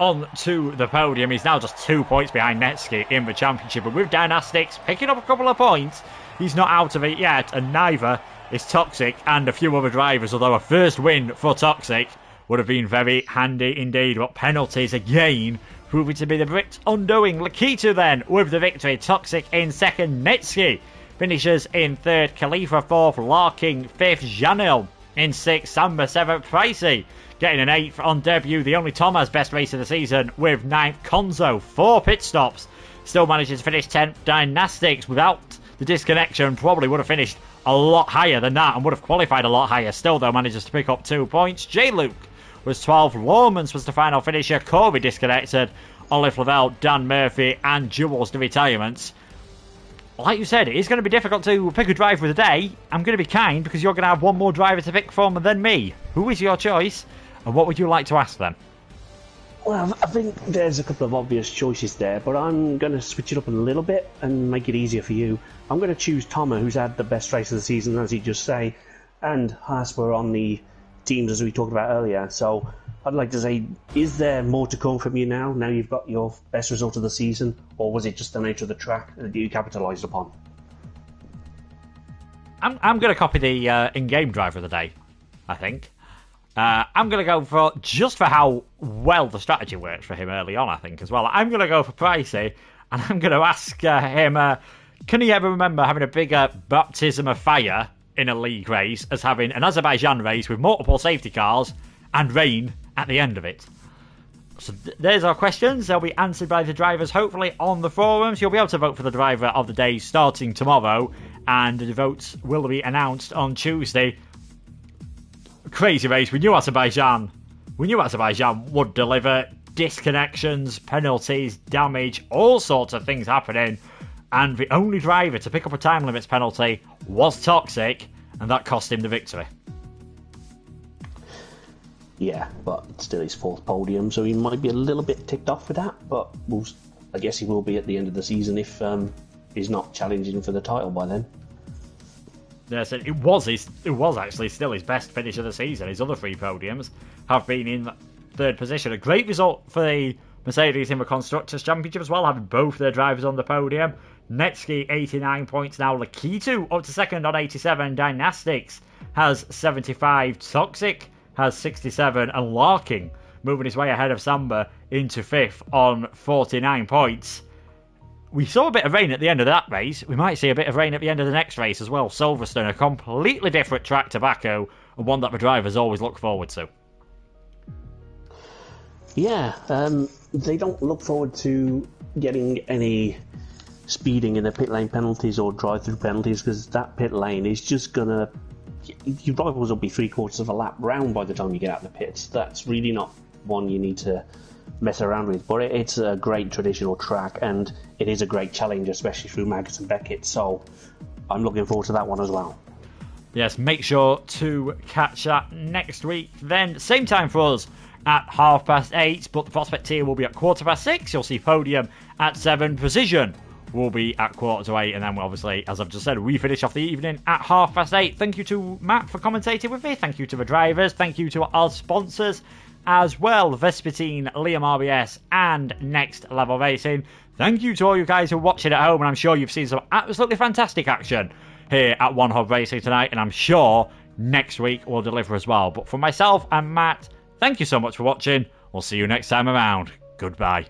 onto the podium. He's now just 2 points behind Netsky in the championship, but with Dynastics picking up a couple of points, he's not out of it yet, and neither is Toxic and a few other drivers, although a first win for Toxic would have been very handy indeed. But penalties again proving to be the Brits' undoing. Lakitu then with the victory. Toxic in second. Netsky finishes in third. Khalifa fourth. Larking fifth. Janil in sixth. Samba seventh. Pricey getting an eighth on debut. The only Toma's best race of the season with ninth. Konzo, 4 pit stops, still manages to finish 10th. Dynastics, without the disconnection, probably would have finished a lot higher than that and would have qualified a lot higher. Still, though, manages to pick up 2 points. J-Luke was 12th. Lawmans was the final finisher. Corby disconnected. Olive Lavelle, Dan Murphy, and Jules the retirements. Like you said, it is going to be difficult to pick a driver of the day. I'm going to be kind because you're going to have one more driver to pick from than me. Who is your choice, and what would you like to ask them? Well, I think there's a couple of obvious choices there, but I'm going to switch it up a little bit and make it easier for you. I'm going to choose Toma, who's had the best race of the season, as he just say, and Haas were on the teams as we talked about earlier. So I'd like to say, is there more to come from you now? Now you've got your best result of the season, or was it just the nature of the track that you capitalised upon? I'm going to copy the in-game driver of the day, I think. I'm going to go for, just for how well the strategy worked for him early on, I think, as well. I'm going to go for Pricey, and I'm going to ask him, can he ever remember having a bigger baptism of fire in a league race as having an Azerbaijan race with multiple safety cars and rain at the end of it? So there's our questions. They'll be answered by the drivers, hopefully, on the forums. You'll be able to vote for the driver of the day starting tomorrow, and the votes will be announced on Tuesday. Crazy race. We knew Azerbaijan would deliver. Disconnections, penalties, damage, all sorts of things happening, and the only driver to pick up a time limits penalty was Toxic, and that cost him the victory. Yeah, but still his 4th podium, so he might be a little bit ticked off with that, but I guess he will be at the end of the season if he's not challenging for the title by then. Yes, it was actually still his best finish of the season. His other 3 podiums have been in 3rd position. A great result for the Mercedes in the Constructors' Championship as well, having both their drivers on the podium. Netski 89 points now. Lakitu up to 2nd on 87. Dynastics has 75. Toxic has 67. And Larking moving his way ahead of Samba into 5th on 49 points. We saw a bit of rain at the end of that race. We might see a bit of rain at the end of the next race as well. Silverstone, a completely different track to Baku, and one that the drivers always look forward to. Yeah, they don't look forward to getting any speeding in the pit lane penalties or drive-through penalties, because that pit lane is just going to... Your rivals will be 3/4 of a lap round by the time you get out of the pits. That's really not one you need to mess around with, but it's a great traditional track, and it is a great challenge, especially through Magus and Beckett, so I'm looking forward to that one as well. Yes, make sure to catch that next week then. Same time for us at 8:30, but the Prospect tier will be at 6:15. You'll see Podium at 7. Precision will be at 7:45, and then obviously, as I've just said, we finish off the evening at 8:30. Thank you to Matt for commentating with me. Thank you to the drivers. Thank you to our sponsors as well, Vespertine, Liam RBS, and Next Level Racing. Thank you to all you guys who are watching at home, and I'm sure you've seen some absolutely fantastic action here at One Hub Racing tonight, and I'm sure next week we'll deliver as well. But for myself and Matt, thank you so much for watching. We'll see you next time around. Goodbye.